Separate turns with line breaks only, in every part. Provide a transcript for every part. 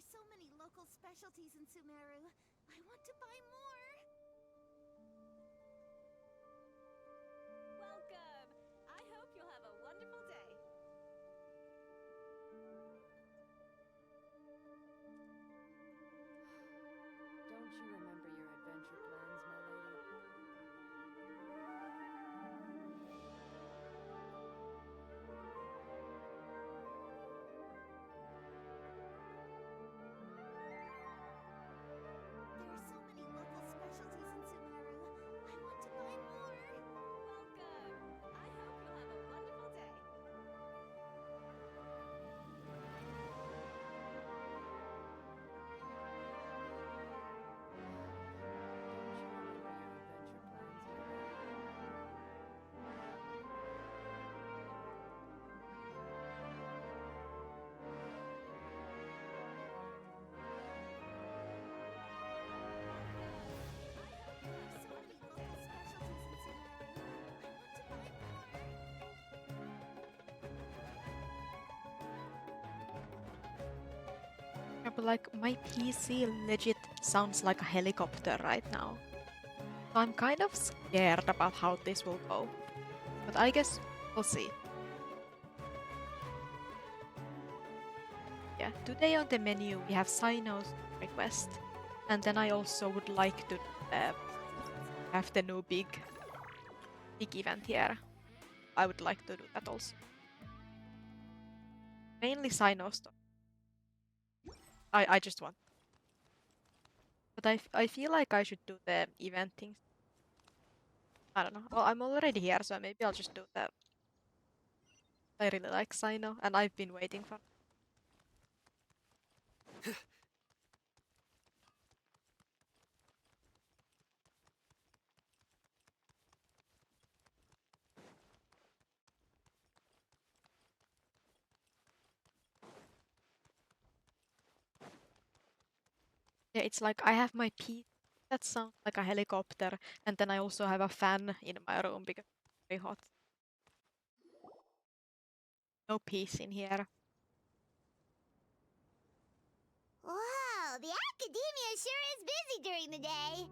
are so many local specialties in Sumeru. I want to buy more.
Welcome! I hope you'll have a wonderful day.
Don't you remember your adventure plans, my lady?
There are so many local specialties in Sumeru. I want to buy more.
Welcome! I hope you'll have a wonderful day.
Don't you remember your adventure plans, my lady?
There are so many local specialties in Sumeru. I want to buy more.
Yeah, but like my PC legit sounds like a helicopter right now. So I'm kind of scared about how this will go. But I guess we'll see. Yeah, today on the menu we have Cyno's request. And then I also would like to have the new big event here. I would like to do that also. Mainly Cyno's stuff. I just want. But I feel like I should do the event things. I don't know. Well, I'm already here, so maybe I'll just do that. I really like Cyno, and I've been waiting for. Yeah, it's like I have my PC that sounds like a helicopter, and then I also have a fan in my room because it's very hot. No peace in here.
Wow, the academia sure is busy during the day.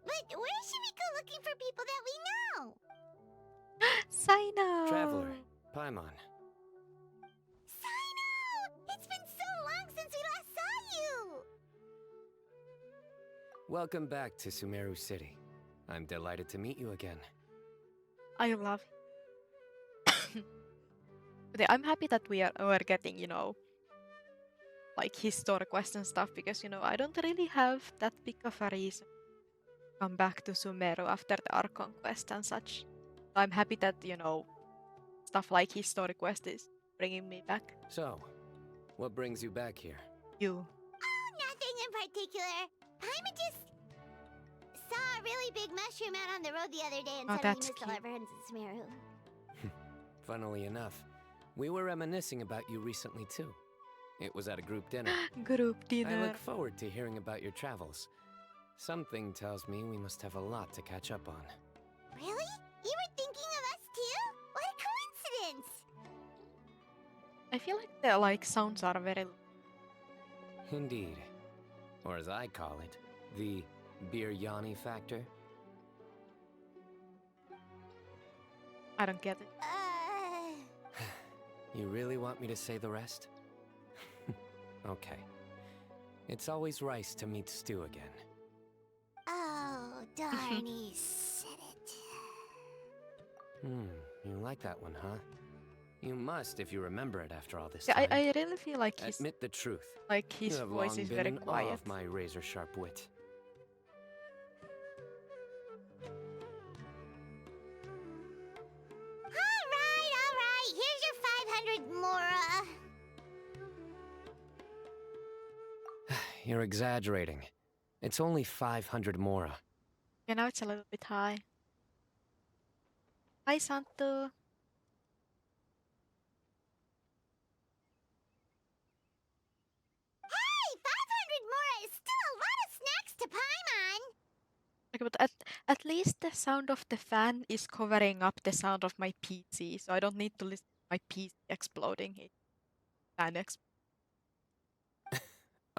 But where should we go looking for people that we know?
Cyno!
Traveler, Paimon.
Cyno! It's been so long since we last saw you!
Welcome back to Sumeru City. I'm delighted to meet you again.
I love. But yeah, I'm happy that we're getting, you know, like historic quest and stuff because, you know, I don't really have that big of a reason to come back to Sumeru after the Archon quest and such. I'm happy that, you know, stuff like historic quest is bringing me back.
So, what brings you back here?
You.
Oh, nothing in particular. Paimon just saw a really big mushroom out on the road the other day and
Oh,
suddenly
that's
missed all
cute.
our friends in Sumeru.
Funnily enough, we were reminiscing about you recently too. It was at a group dinner.
Group
I
dinner.
look forward to hearing about your travels. Something tells me we must have a lot to catch up on.
Really? You were thinking of us too? What a coincidence!
I feel like the like sounds are very.
Indeed. Or as I call it, the biryani factor.
I don't get it.
You really want me to say the rest? Okay. It's always rice to meet stew again.
Oh, darn, he said it.
You like that one, huh? You must if you remember it after all this
Yeah,
time.
I really feel like his
Admit the truth.
his
You have
voice
long
is
been
very
in awe
quiet.
of my razor-sharp wit.
All right. Here's your 500 Mora.
You're exaggerating. It's only 500 mora.
Yeah, now it's a little bit high. Hi, Santo.
Hey, 500 Mora is still a lot of snacks to Paimon.
Okay, but at least the sound of the fan is covering up the sound of my PC, so I don't need to listen to my PC exploding. Fan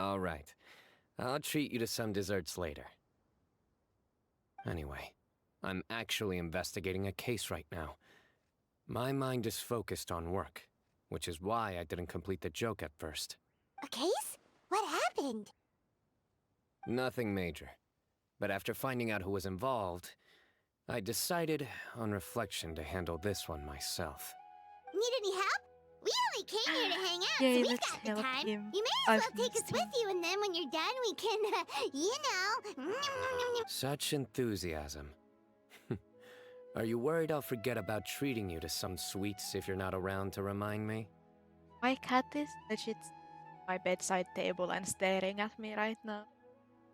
All right. I'll treat you to some desserts later. Anyway, I'm actually investigating a case right now. My mind is focused on work, which is why I didn't complete the joke at first.
A case? What happened?
Nothing major. But after finding out who was involved, I decided, on reflection, to handle this one myself.
Need any help? We only came here to hang out,
Yay,
so we've
let's
got the
help
time.
him.
You may as
I've
well take us
missed
with
him.
you, and then when you're done, we can, you know.
Such enthusiasm. Are you worried I'll forget about treating you to some sweets if you're not around to remind me?
My cat is legit at my bedside table and staring at me right now.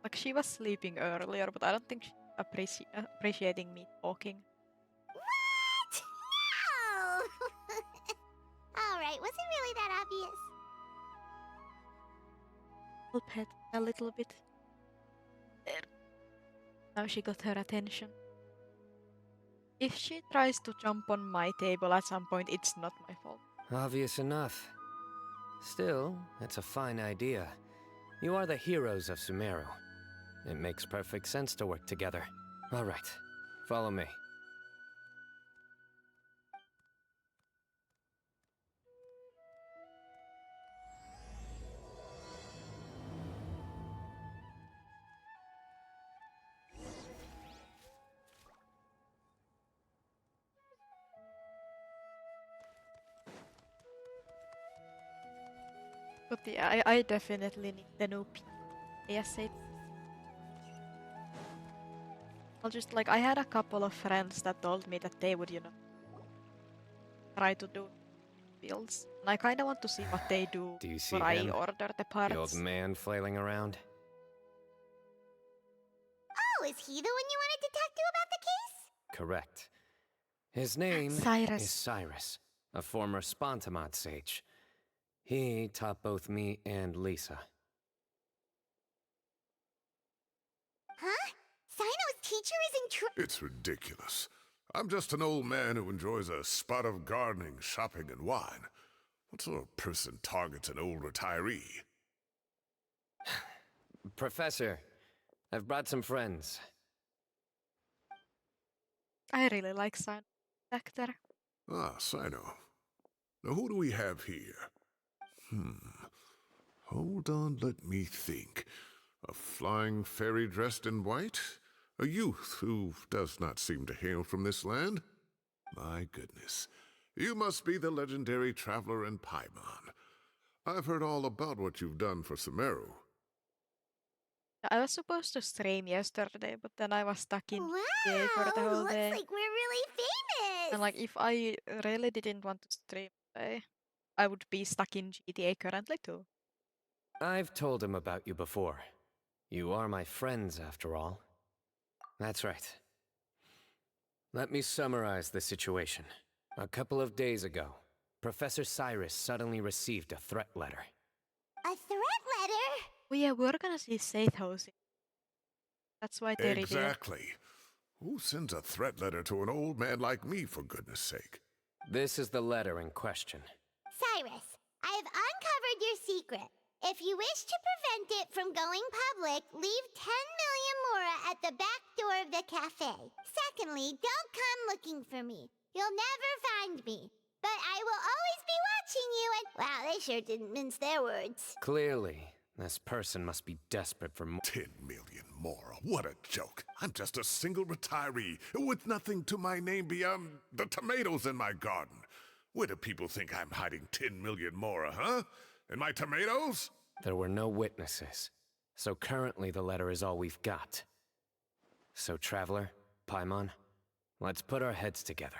Like she was sleeping earlier, but I don't think she's appreciating me talking.
What? No! Alright, was it really that obvious?
I'll pet a little bit. There. Now she got her attention. If she tries to jump on my table at some point, it's not my fault.
Obvious enough. Still, it's a fine idea. You are the heroes of Sumeru. It makes perfect sense to work together. All right, follow me.
But yeah, I definitely need the new PSA. I'll just like, I had a couple of friends that told me that they would, try to do builds. And I kinda want to see what they do
Do you see
before I
him?
order the
The old
parts.
man flailing around?
Oh, is he the one you wanted to talk to about the case?
Correct. His name
Cyrus.
is Cyrus, a former Spontamod sage. He taught both me and Lisa.
Huh? Cyno's teacher is in trouble.
It's ridiculous. I'm just an old man who enjoys a spot of gardening, shopping, and wine. What sort of person targets an old retiree?
Professor, I've brought some friends.
I really like Cyno actor.
Ah, Cyno. Now who do we have here? Hold on, let me think. A flying fairy dressed in white? A youth who does not seem to hail from this land? My goodness. You must be the legendary traveler in Paimon. I've heard all about what you've done for Sumeru.
I was supposed to stream yesterday, but then I was stuck in
Wow,
GTA for the whole
looks
day.
like we're really famous.
And like, if I really didn't want to stream today, I would be stuck in GTA currently too.
I've told him about you before. You are my friends, after all. That's right. Let me summarize the situation. A couple of days ago, Professor Cyrus suddenly received a threat letter.
A threat letter?
Oh yeah, we're gonna see Saith housing. That's why they revealed.
Exactly. Who sends a threat letter to an old man like me, for goodness sake?
This is the letter in question.
Cyrus, I have uncovered your secret. If you wish to prevent it from going public, leave 10 million mora at the back door of the cafe. Secondly, don't come looking for me. You'll never find me. But I will always be watching you and... Wow, they sure didn't mince their words.
Clearly, this person must be desperate for more.
10 million mora. What a joke. I'm just a single retiree with nothing to my name beyond the tomatoes in my garden. Where do people think I'm hiding 10 million mora, huh? In my tomatoes?
There were no witnesses, so currently the letter is all we've got. So, Traveler, Paimon, let's put our heads together.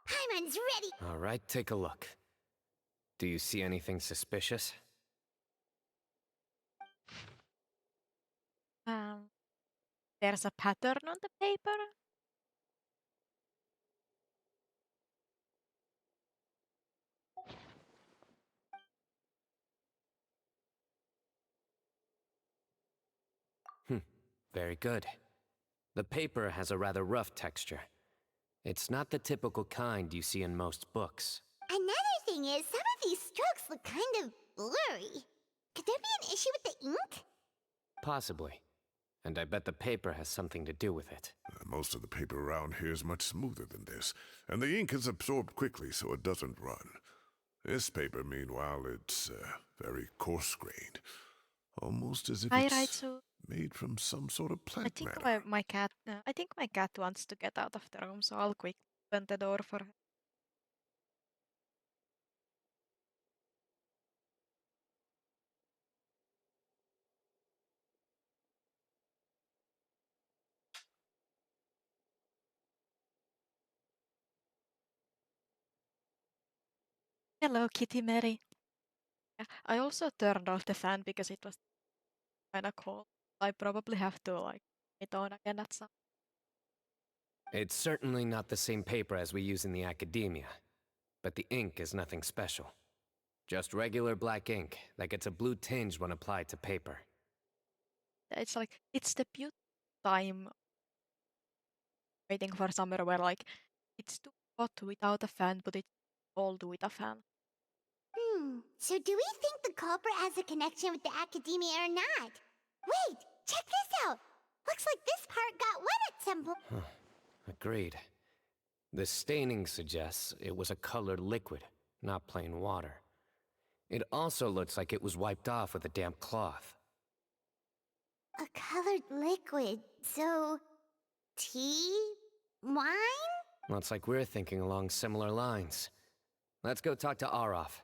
Paimon's ready.
All right, take a look. Do you see anything suspicious?
There's a pattern on the paper.
Very good. The paper has a rather rough texture. It's not the typical kind you see in most books.
Another thing thing is, some of these strokes look kind of blurry. Could there be an issue with the ink?
Possibly. And I bet the paper has something to do with it.
Most of the paper around here is much smoother than this, and the ink is absorbed quickly so it doesn't run. This paper, meanwhile, it's very coarse-grained. Almost as if
Hi,
it's
Raichu.
made from some sort of
I
plant
think
matter.
I think my cat wants to get out of the room, so I'll quickly open the door for her. Hello, Kitty Mary. Yeah, I also turned off the fan because it was kind of cold. I probably have to like it on again at some.
It's certainly not the same paper as we use in the academia, but the ink is nothing special. Just regular black ink that gets a blue tinge when applied to paper.
It's like it's the beautiful time waiting for summer where like it's too hot without a fan, but it's cold with a fan.
So do we think the culprit has a connection with the academia or not? Wait, check this out. Looks like this part got wet at some point.
Agreed. The staining suggests it was a colored liquid, not plain water. It also looks like it was wiped off with a damp cloth.
A colored liquid. So, tea? Wine?
Looks like we're thinking along similar lines. Let's go talk to Arof.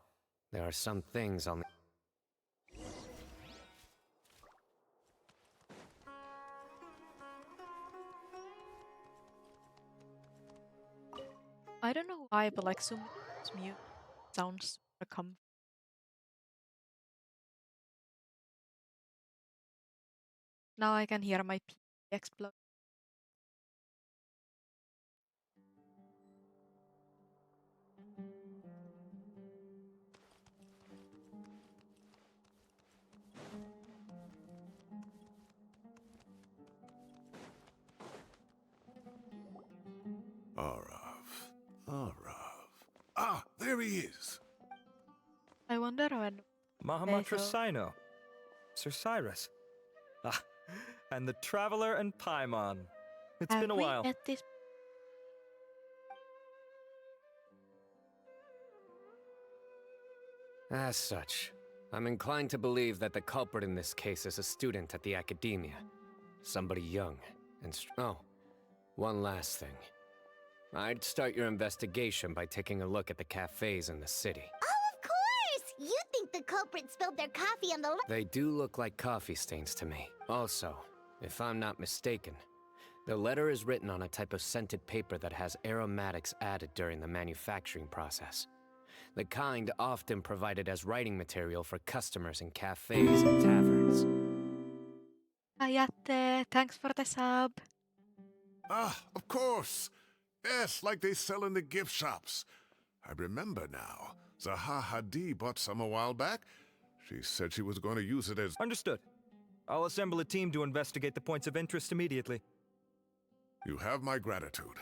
There are some things on the...
I don't know why, but like Sumeru's music sounds super comfy. Now I can hear my pee explode.
Arav. Ah, there he is.
I wonder when
Mahamatra
so-
Cyno. Sir Cyrus. Ah, and the Traveler and Paimon. It's
have
been a
we
while.
met this.
As such, I'm inclined to believe that the culprit in this case is a student at the academia. Somebody young and oh, one last thing. I'd start your investigation by taking a look at the cafes in the city.
Oh, of course! You think the culprit spilled their coffee on the
They do look like coffee stains to me. Also, if I'm not mistaken, the letter is written on a type of scented paper that has aromatics added during the manufacturing process. The kind often provided as writing material for customers in cafes and taverns.
Ayate, thanks for the sub.
Ah, of course. Yes, like they sell in the gift shops. I remember now. Zaha Hadi bought some a while back. She said she was going to use it as...
Understood. I'll assemble a team to investigate the points of interest immediately.
You have my gratitude.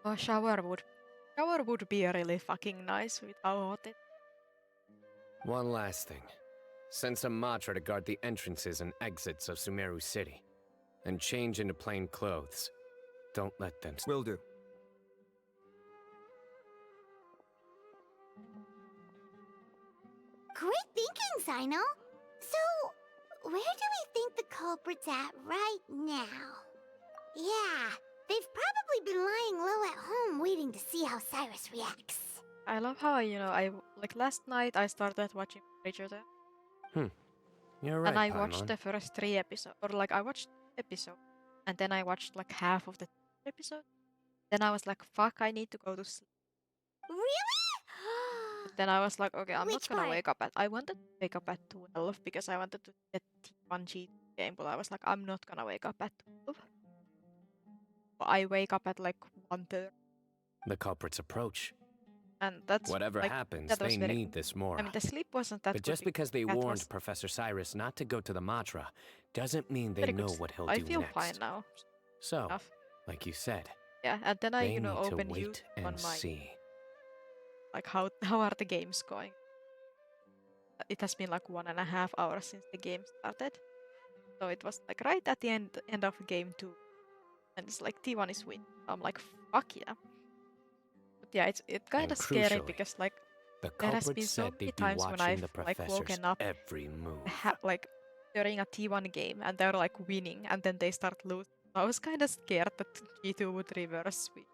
Oh, shower would. Shower would be really fucking nice with how hot it.
One last thing. Send some Matra to guard the entrances and exits of Sumeru City. And change into plain clothes. Don't let them...
Will do.
Great thinking, Cyno. So, where do we think the culprit's at right now? Yeah, they've probably been lying low at home waiting to see how Cyrus reacts.
I love how, I like last night I started watching Bridgerton
You're right,
and I
Paimon.
watched the first 3 episodes, or like I watched episode, and then I watched like half of the episode. Then I was like, fuck, I need to go to sleep.
Really?
Then I was like, okay, I'm
Which
not gonna
part?
wake up at. I wanted to wake up at 12 because I wanted to get T1G game, but I was like, I'm not gonna wake up at 12. But I wake up at like 1:30,
The culprits approach.
and that's
Whatever
like,
happens,
that was
they
very.
need this more.
I mean, the sleep wasn't that
But
good.
just because they
that
warned
was
Professor Cyrus not to go to the Matra, doesn't mean they
very good
know
sleep.
what he'll
I
do
feel
next.
fine now.
So,
Enough.
like you said,
Yeah, and then I,
they need to
opened
wait
YouTube
and
on my
see.
like how are the games going? It has been like 1.5 hours since the game started. So it was like right at the end of game 2. And it's like T1 is win. I'm like, fuck yeah. But yeah, it's kind
And
of scary
crucially,
because like
The
there has
culprit
been so
said
many
they'd be
times when
watching
I've
the
like
professor's
woken up
every move.
like during a T1 game and they're like winning and then they start losing. I was kind of scared that G2 would reverse sweep.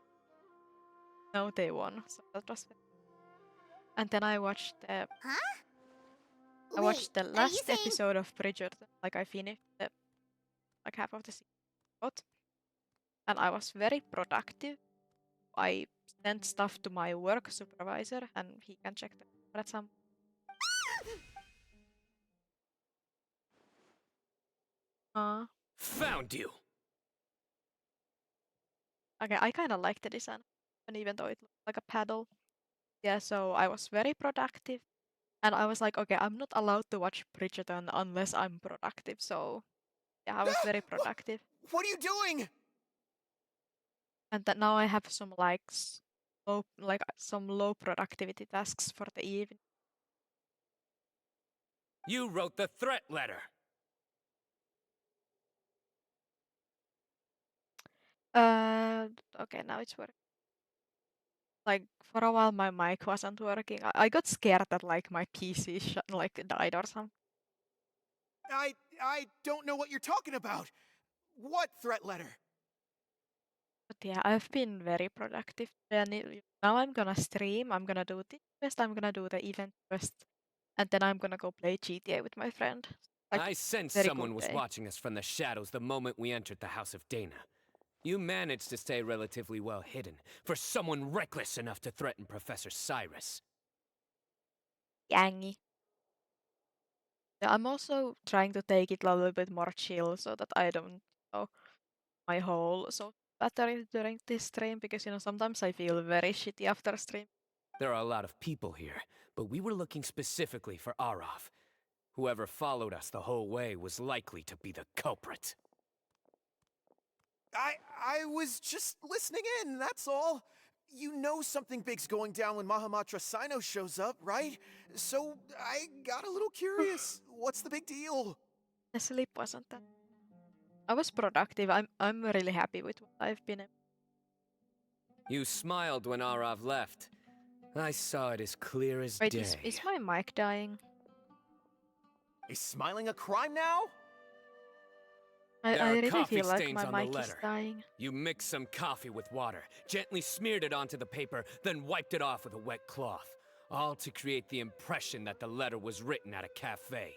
No, they won. So that was. And then I watched
Huh?
I watched the
Wait, are you
last
saying
episode of Bridgerton. Like I finished like half of the season, and I was very productive. I sent stuff to my work supervisor, and he can check that at some.
Found you!
Okay, I kind of liked the design, and even though it looked like a paddle, yeah. So I was very productive, and I was like, okay, I'm not allowed to watch Bridgerton unless I'm productive. So yeah, I was very productive,
What are you doing?
and that now I have some some low productivity tasks for the evening.
You wrote the threat letter!
Okay, now it's working. Like for a while, my mic wasn't working. I got scared that like my PC like died or something.
I don't know what you're talking about. What threat letter?
But yeah, I've been very productive. And now I'm gonna stream. I'm gonna do the quest. I'm gonna do the event quest, and then I'm gonna go play GTA with my friend. Like
I sensed
very good
someone was
day.
watching us from the shadows the moment we entered the House of Dana. You managed to stay relatively well hidden for someone reckless enough to threaten Professor Cyrus.
Yangy. Yeah, I'm also trying to take it a little bit more chill so that I don't know my whole battery during this stream because sometimes I feel very shitty after stream.
There are a lot of people here, but we were looking specifically for Arav. Whoever followed us the whole way was likely to be the culprit.
I was just listening in, that's all. You know something big's going down when Mahamatra Cyno shows up, right? So I got a little curious. What's the big deal?
The sleep wasn't that. I was productive. I'm really happy with what I've been.
You smiled when Arav left. I saw it as clear as
Wait,
day.
is my mic dying?
Is smiling a crime now?
There
I
are
really
coffee
feel like
stains
my
on the
mic is
letter.
dying.
You mixed some coffee with water, gently smeared it onto the paper, then wiped it off with a wet cloth. All to create the impression that the letter was written at a cafe.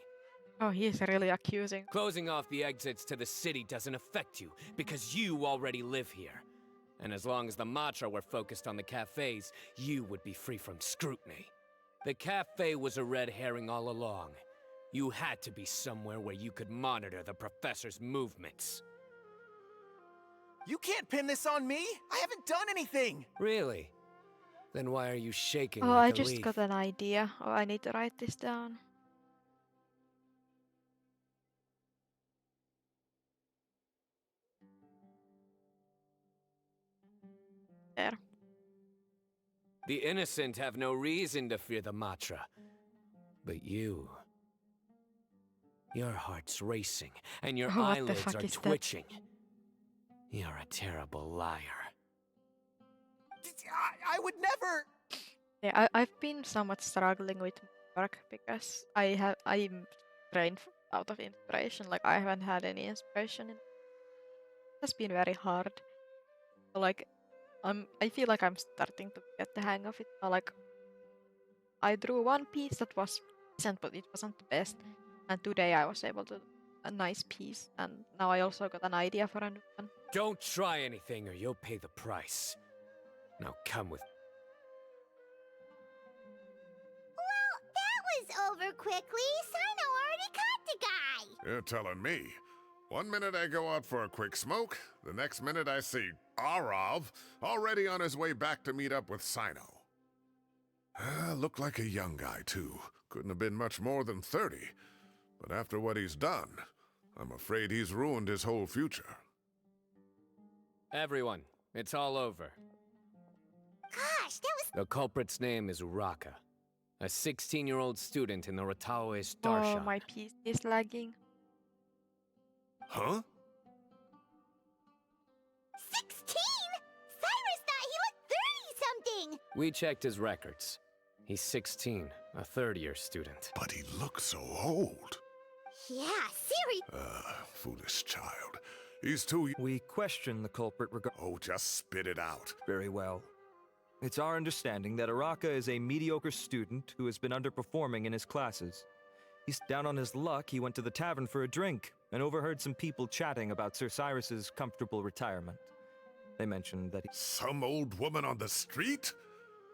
Oh, he's really accusing.
Closing off the exits to the city doesn't affect you, because you already live here. And as long as the Matra were focused on the cafes, you would be free from scrutiny. The cafe was a red herring all along. You had to be somewhere where you could monitor the professor's movements.
You can't pin this on me. I haven't done anything.
Really? Then why are you shaking
Oh,
like
I
a
just
leaf?
got an idea. Oh, I need to write this down. There.
The innocent have no reason to fear the Matra. But you... Your heart's racing, and your
Oh, what the
eyelids
fuck
are
is that?
twitching. You're a terrible liar.
I would never.
Yeah, I've been somewhat struggling with work because I'm drained out of inspiration. Like I haven't had any inspiration. It has been very hard. So, like I feel like I'm starting to get the hang of it now. Like I drew one piece that was decent, but it wasn't the best. And today I was able to do a nice piece, and now I also got an idea for a new one.
Don't try anything or you'll pay the price. Now come with...
Well, that was over quickly. Cyno already caught the guy.
You're telling me. One minute I go out for a quick smoke, the next minute I see Arav already on his way back to meet up with Cyno. Looked like a young guy, too. Couldn't have been much more than 30. But after what he's done, I'm afraid he's ruined his whole future.
Everyone, it's all over.
Gosh, that was.
The culprit's name is Uraka, a 16-year-old student in the Rataoe Darshan.
Oh, my PC is lagging.
Huh?
16? Cyrus thought he looked 30-something!
We checked his records. He's 16, a third-year student.
But he looks so old.
Yeah, Siri.
Foolish child. He's too.
We question the culprit regarding.
Oh, just spit it out.
Very well. It's our understanding that Araka is a mediocre student who has been underperforming in his classes. He's down on his luck. He went to the tavern for a drink and overheard some people chatting about Sir Cyrus's comfortable retirement. They mentioned that
Some old woman on the street?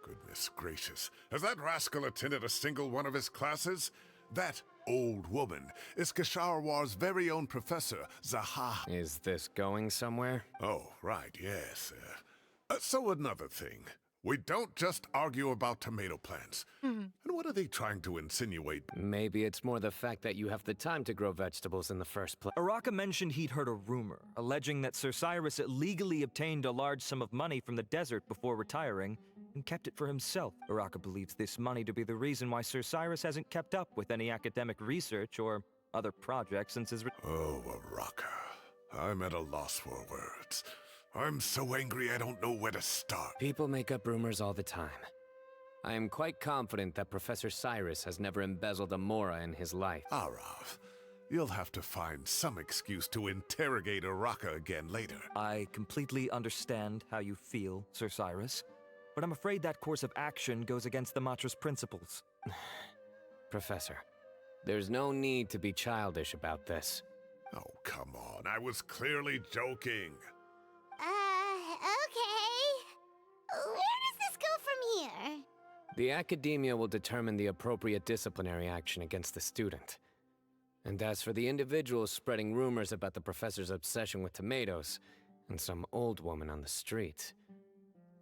Goodness gracious. Has that rascal attended a single one of his classes? That old woman is Kasharwar's very own professor, Zaha.
Is this going somewhere?
Oh, right, yes. So another thing. We don't just argue about tomato plants. And what are they trying to insinuate?
Maybe it's more the fact that you have the time to grow vegetables in the first place.
Araka mentioned he'd heard a rumor, alleging that Sir Cyrus illegally obtained a large sum of money from the desert before retiring and kept it for himself. Araka believes this money to be the reason why Sir Cyrus hasn't kept up with any academic research or other projects since his
Oh, Araka. I'm at a loss for words. I'm so angry I don't know where to start.
People make up rumors all the time. I am quite confident that Professor Cyrus has never embezzled a mora in his life.
Arav, you'll have to find some excuse to interrogate Araka again later.
I completely understand how you feel, Sir Cyrus, but I'm afraid that course of action goes against the Matra's principles.
Professor, there's no need to be childish about this.
Oh, come on. I was clearly joking.
Okay. Where does this go from here?
The academia will determine the appropriate disciplinary action against the student. And as for the individuals spreading rumors about the professor's obsession with tomatoes and some old woman on the street,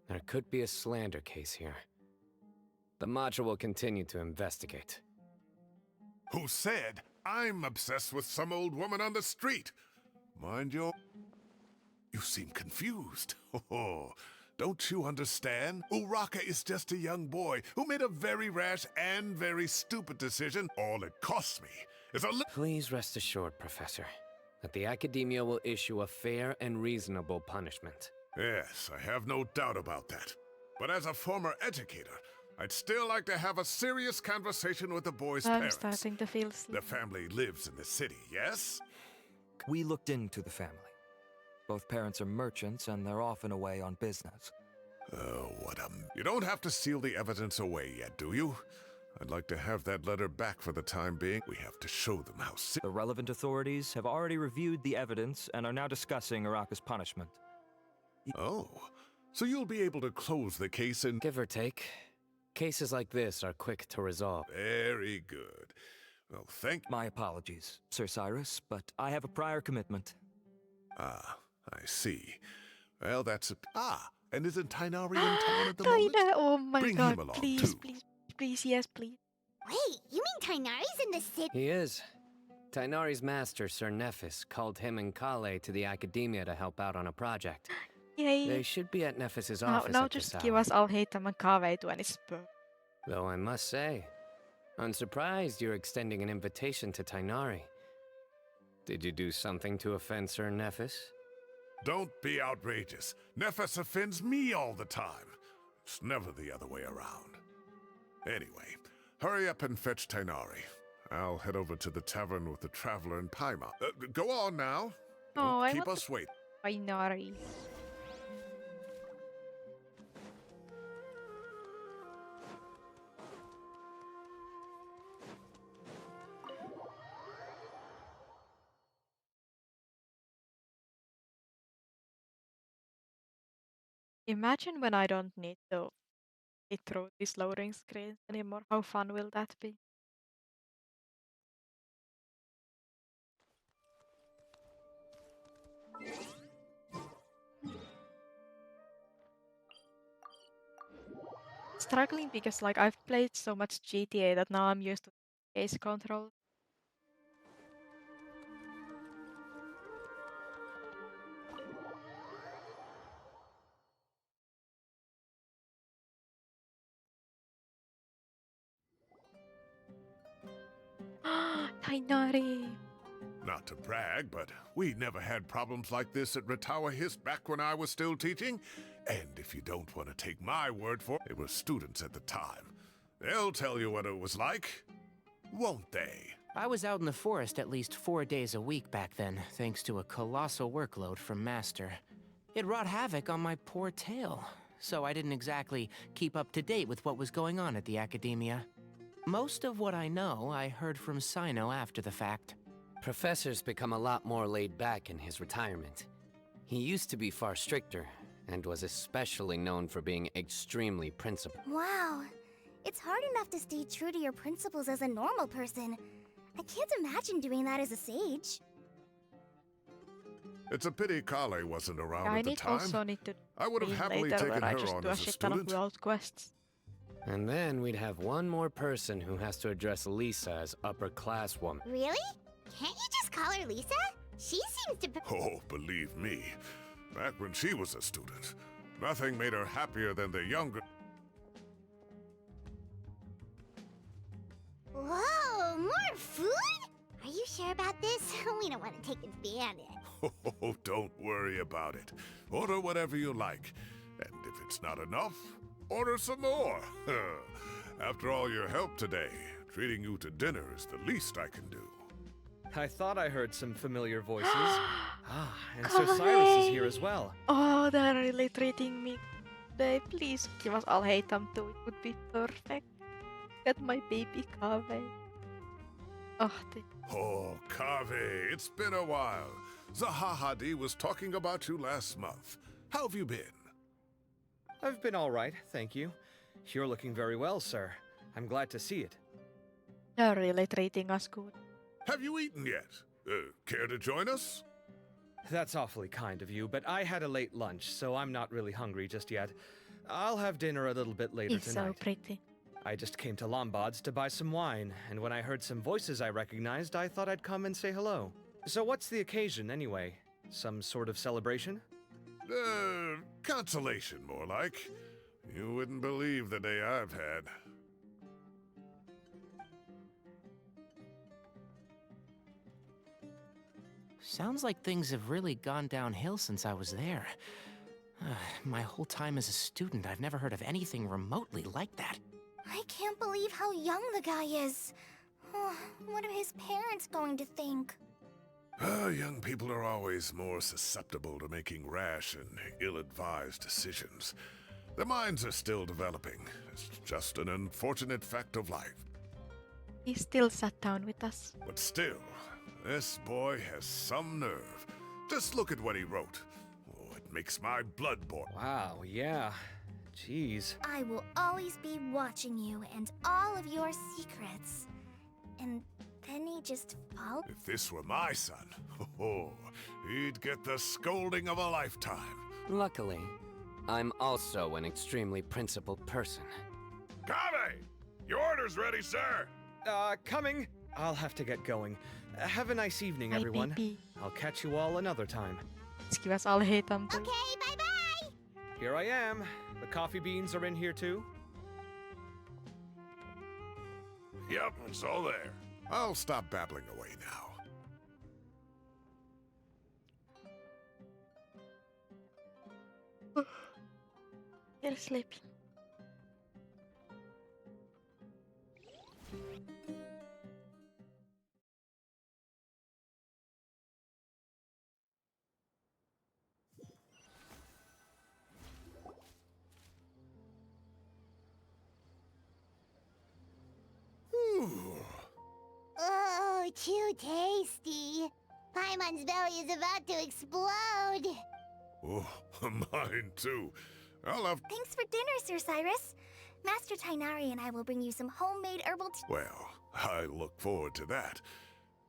there could be a slander case here. The Matra will continue to investigate.
Who said I'm obsessed with some old woman on the street? Mind your... You seem confused. Oh, don't you understand? Uraka is just a young boy who made a very rash and very stupid decision. All it costs me is a
Please rest assured, Professor, that the academia will issue a fair and reasonable punishment.
Yes, I have no doubt about that. But as a former educator, I'd still like to have a serious conversation with the boy's
I'm
parents.
starting to feel sleepy.
The family lives in the city, yes?
We looked into the family. Both parents are merchants and they're often away on business.
Oh, what a... You don't have to seal the evidence away yet, do you? I'd like to have that letter back for the time being. We have to show them how
The relevant authorities have already reviewed the evidence and are now discussing Araka's punishment.
Oh, so you'll be able to close the case in...
Give or take, cases like this are quick to resolve.
Very good. Well, thank...
My apologies, Sir Cyrus, but I have a prior commitment.
Ah, I see. Well, that's a... and isn't Tainari in town at the moment?
Taina, oh my
Bring
god,
him along,
please,
too.
please, yes, please.
Wait, you mean Tainari's in the city?
He is. Tainari's master, Sir Nephis, called him and Kale to the academia to help out on a project. They
Yay.
should be at Nephis's
Now,
office
now
at
just
this
give
hour.
us all Heitam and Kaveh to any spur.
Though I must say, I'm surprised you're extending an invitation to Tainari. Did you do something to offend Sir Nephis?
Don't be outrageous. Nephis offends me all the time. It's never the other way around. Anyway, hurry up and fetch Tainari. I'll head over to the tavern with the traveler and Paimon. Go on now.
Oh,
Don't
I
Oh,
keep
want
us waiting.
Tainari. Imagine when I don't need to sit through these loading screens anymore. How fun will that be? Struggling because like I've played so much GTA that now I'm used to case control. Tainari.
Not to brag, but we never had problems like this at Ratawa Hist back when I was still teaching. And if you don't want to take my word for it, they were students at the time. They'll tell you what it was like, won't they?
I was out in the forest at least 4 days a week back then, thanks to a colossal workload from Master. It wrought havoc on my poor tail, so I didn't exactly keep up to date with what was going on at the Academia. Most of what I know, I heard from Cyno after the fact.
Professor's become a lot more laid back in his retirement. He used to be far stricter, and was especially known for being extremely principled.
Wow. It's hard enough to stay true to your principles as a normal person. I can't imagine doing that as a sage.
It's a pity Kale wasn't around
I
at the
need
time.
also need to
I would have
stream
happily
later
taken
where I
her
just
on
do a
as a
shit ton of
student.
world quests.
And then we'd have one more person who has to address Lisa as upper class woman.
Really? Can't you just call her Lisa? She seems to.
Oh, believe me, back when she was a student, nothing made her happier than the younger.
Whoa, more food? Are you sure about this? We don't want to take it beyond it.
Oh, don't worry about it. Order whatever you like. And if it's not enough, order some more. After all your help today, treating you to dinner is the least I can do.
I thought I heard some familiar voices. And Sir Cyrus is here as well.
Oh, they're really treating me. They please give us all hate them too. It would be perfect. Get my baby Kave. Oh,
Oh, Kave, it's been a while. Zahahadi was talking about you last month. How have you been?
I've been all right, thank you. You're looking very well, sir. I'm glad to see it.
they're really treating us good.
Have you eaten yet? Care to join us?
That's awfully kind of you, but I had a late lunch, so I'm not really hungry just yet. I'll have dinner a little bit later
He's so
tonight.
pretty.
I just came to Lombard's to buy some wine, and when I heard some voices I recognized, I thought I'd come and say hello. So what's the occasion, anyway? Some sort of celebration?
Consolation, more like. You wouldn't believe the day I've had.
Sounds like things have really gone downhill since I was there. My whole time as a student, I've never heard of anything remotely like that.
I can't believe how young the guy is. What are his parents going to think?
Young people are always more susceptible to making rash and ill-advised decisions. Their minds are still developing. It's just an unfortunate fact of life.
He still sat down with us.
But still, this boy has some nerve. Just look at what he wrote. Oh, it makes my blood boil.
Wow, yeah. Jeez.
I will always be watching you and all of your secrets. And then he just followed.
If this were my son, he'd get the scolding of a lifetime.
Luckily, I'm also an extremely principled person.
Kave! Your order's ready, sir!
Coming. I'll have to get going. Have a nice evening,
Hi,
everyone.
baby.
I'll catch you all another time.
Let's give us all hate them too.
Okay, bye-bye!
Here I am. The coffee beans are in here too.
Yep, it's all there. I'll stop babbling away now.
You're sleepy.
Oh, too tasty. Paimon's belly is about to explode.
Oh, mine too. I'll have...
Thanks for dinner, Sir Cyrus. Master Tainari and I will bring you some homemade herbal tea.
Well, I look forward to that.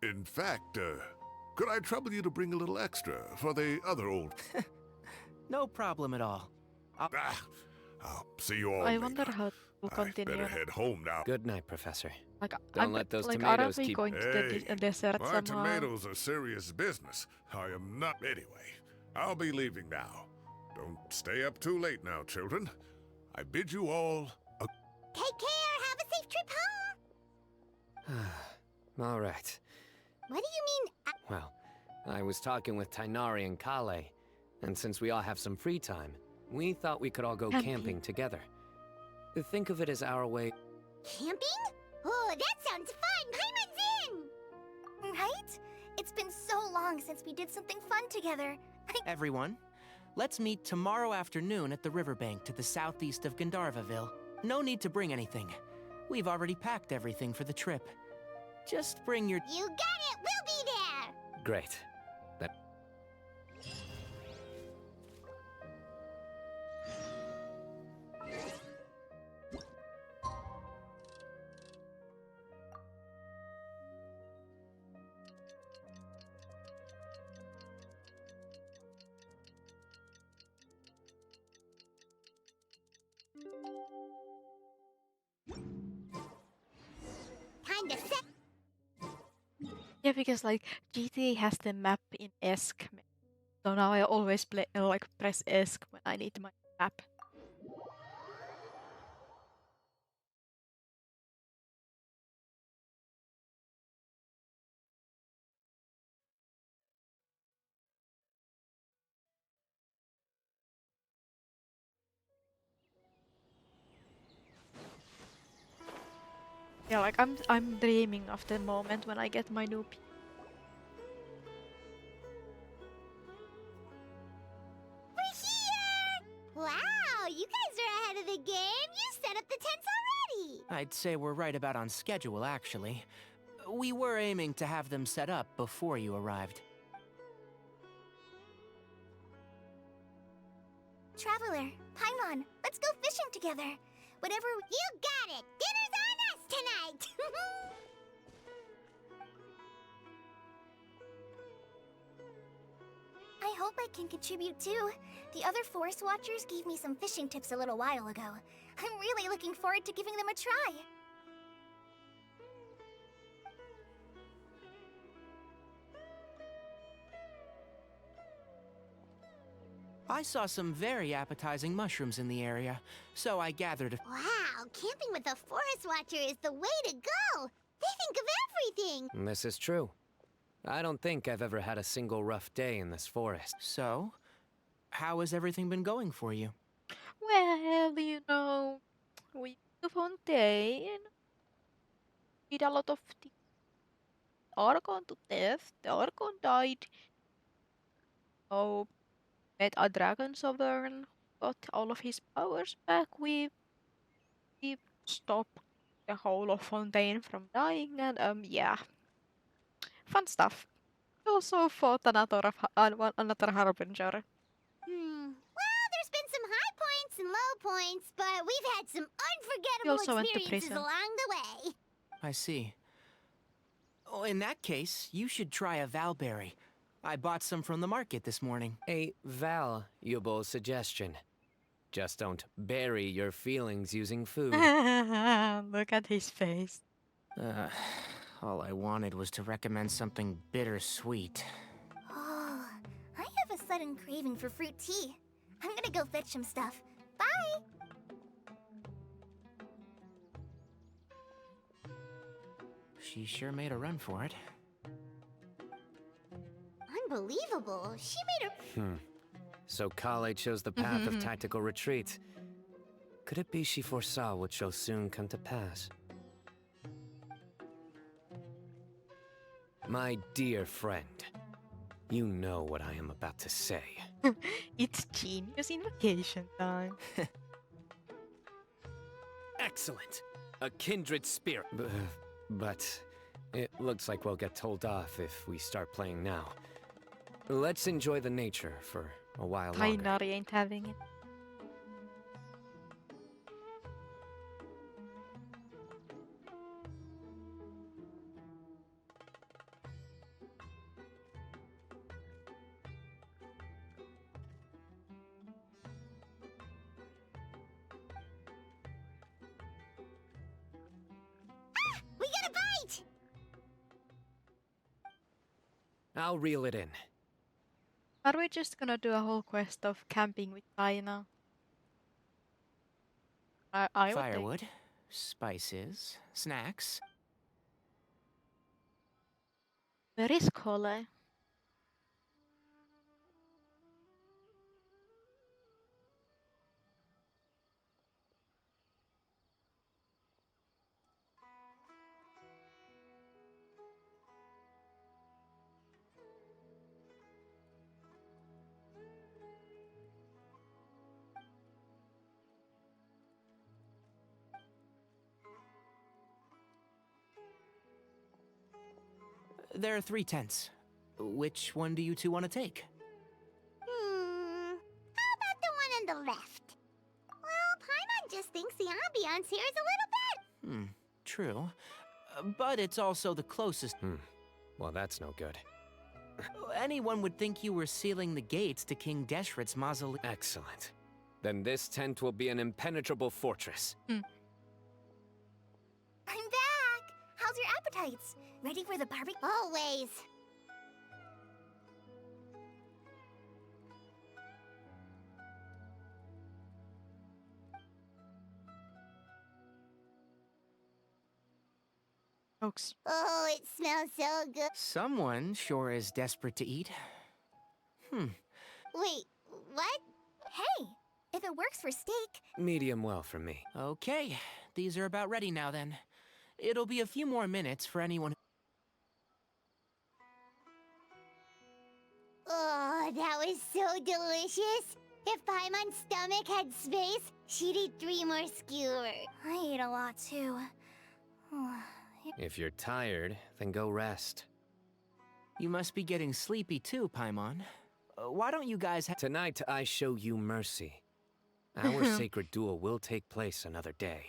In fact, could I trouble you to bring a little extra for the other old...
No problem at all.
I'll see you all
I
later.
wonder how to
I
continue.
better head home now.
Good night, Professor.
Like,
Don't let those
like,
tomatoes
aren't we
keep-
going to the
Hey,
desert
My
somehow?
tomatoes are serious business. I am not... Anyway, I'll be leaving now. Don't stay up too late now, children. I bid you all
Take care. Have a safe trip home.
All right.
What do you mean?
Well, I was talking with Tainari and Kale, and since we all have some free time, we thought we could all go camping together. Think of it as our way.
Camping? Oh, that sounds fun! Paimon's in!
Right? It's been so long since we did something fun together.
Everyone, let's meet tomorrow afternoon at the riverbank to the southeast of Gandharvaville. No need to bring anything. We've already packed everything for the trip. Just bring your...
You got it! We'll be there!
Great. That...
Time to set.
Yeah, because like GTA has the map in ESC, so now I always play like press ESC when I need my map. Yeah, like I'm dreaming of the moment when I get my new
We're here! Wow, you guys are ahead of the game. You set up the tents already.
I'd say we're right about on schedule, actually. We were aiming to have them set up before you arrived.
Traveler, Paimon, let's go fishing together. Whatever.
You got it! Dinner's on us tonight!
I hope I can contribute too. The other Forest Watchers gave me some fishing tips a little while ago. I'm really looking forward to giving them a try.
I saw some very appetizing mushrooms in the area, so I gathered a...
Wow, camping with a Forest Watcher is the way to go! They think of everything!
This is true. I don't think I've ever had a single rough day in this forest.
So, how has everything been going for you?
Well, we took a fountain, did a lot of things. Archon to death, the Archon died. Oh, met a dragon sovereign, got all of his powers back. We stopped the whole of Fontaine from dying, and yeah, fun stuff. Also fought another harbinger.
Well, there's been some high points and low points, but we've had some
We
unforgettable
also went to
experiences
prison.
along the way.
I see. Oh, in that case, you should try a Valberry. I bought some from the market this morning.
A valuable suggestion. Just don't bury your feelings using food.
Look at his face.
All I wanted was to recommend something bittersweet.
Oh, I have a sudden craving for fruit tea. I'm gonna go fetch some stuff. Bye!
She sure made a run for it.
Unbelievable. She made her...
So Kale chose the path of tactical retreat. Could it be she foresaw what shall soon come to pass? My dear friend, you know what I am about to say.
It's genius in vacation time.
Excellent! A kindred spirit. But it looks like we'll get told off if we start playing now. Let's enjoy the nature for a while longer.
Tainari ain't having it.
We got a bite!
I'll reel it in.
Are we just gonna do a whole quest of camping with Taina? I would think.
Firewood, spices, snacks.
Where is Cole?
There are 3 tents. Which one do you two want to take?
How about the one on the left? Well, Paimon just thinks the ambiance here is a little bit.
True. But it's also the closest.
Well, that's no good.
Anyone would think you were sealing the gates to King Deshret's mausoleum.
Excellent. Then this tent will be an impenetrable fortress.
I'm back! How's your appetites? Ready for the barbecue?
Always.
Folks.
Oh, it smells so good.
Someone sure is desperate to eat.
Wait, what?
Hey, if it works for steak,
Medium well for me.
Okay, these are about ready now then. It'll be a few more minutes for anyone.
Oh, that was so delicious. If Paimon's stomach had space, she'd eat 3 more skewers.
I ate a lot too.
If you're tired, then go rest.
You must be getting sleepy too, Paimon. Why don't you guys
Tonight, I show you mercy. Our sacred duel will take place another day.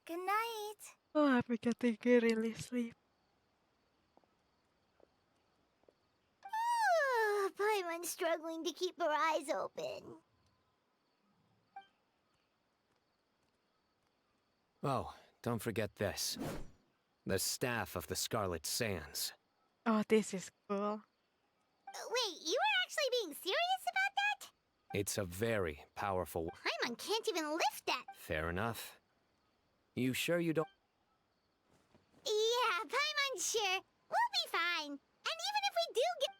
Good night.
Oh, I'm getting really sleep.
Paimon's struggling to keep her eyes open.
Oh, don't forget this. The staff of the Scarlet Sands.
Oh, this is cool.
Wait, you were actually being serious about that?
It's a very powerful...
Paimon can't even lift that.
Fair enough. You sure you don't...
Yeah, Paimon's sure. We'll be fine. And even if we do get...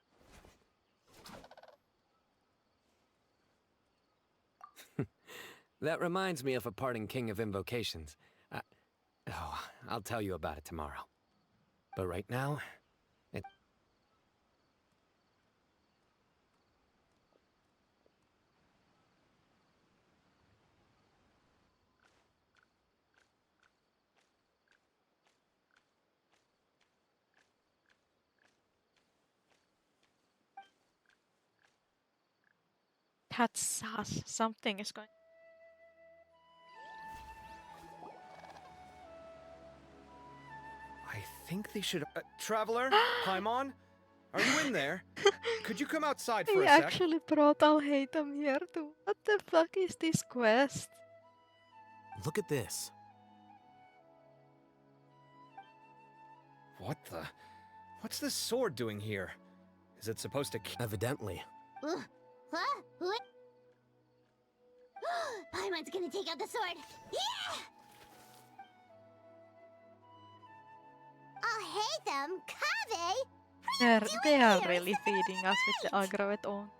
That reminds me of a parting king of invocations. I'll tell you about it tomorrow. But right now,
That's sus. Something is going.
I think they should. Traveler? Paimon? Are you in there? Could you come outside for
He
a sec?
actually brought Alhaitham here too. What the fuck is this quest?
Look at this. What the? What's this sword doing here? Is it supposed to Evidently.
Huh? What? Paimon's gonna take out the sword. Yeah! I'll hate them, Kave!
They are really feeding us with the aggro on.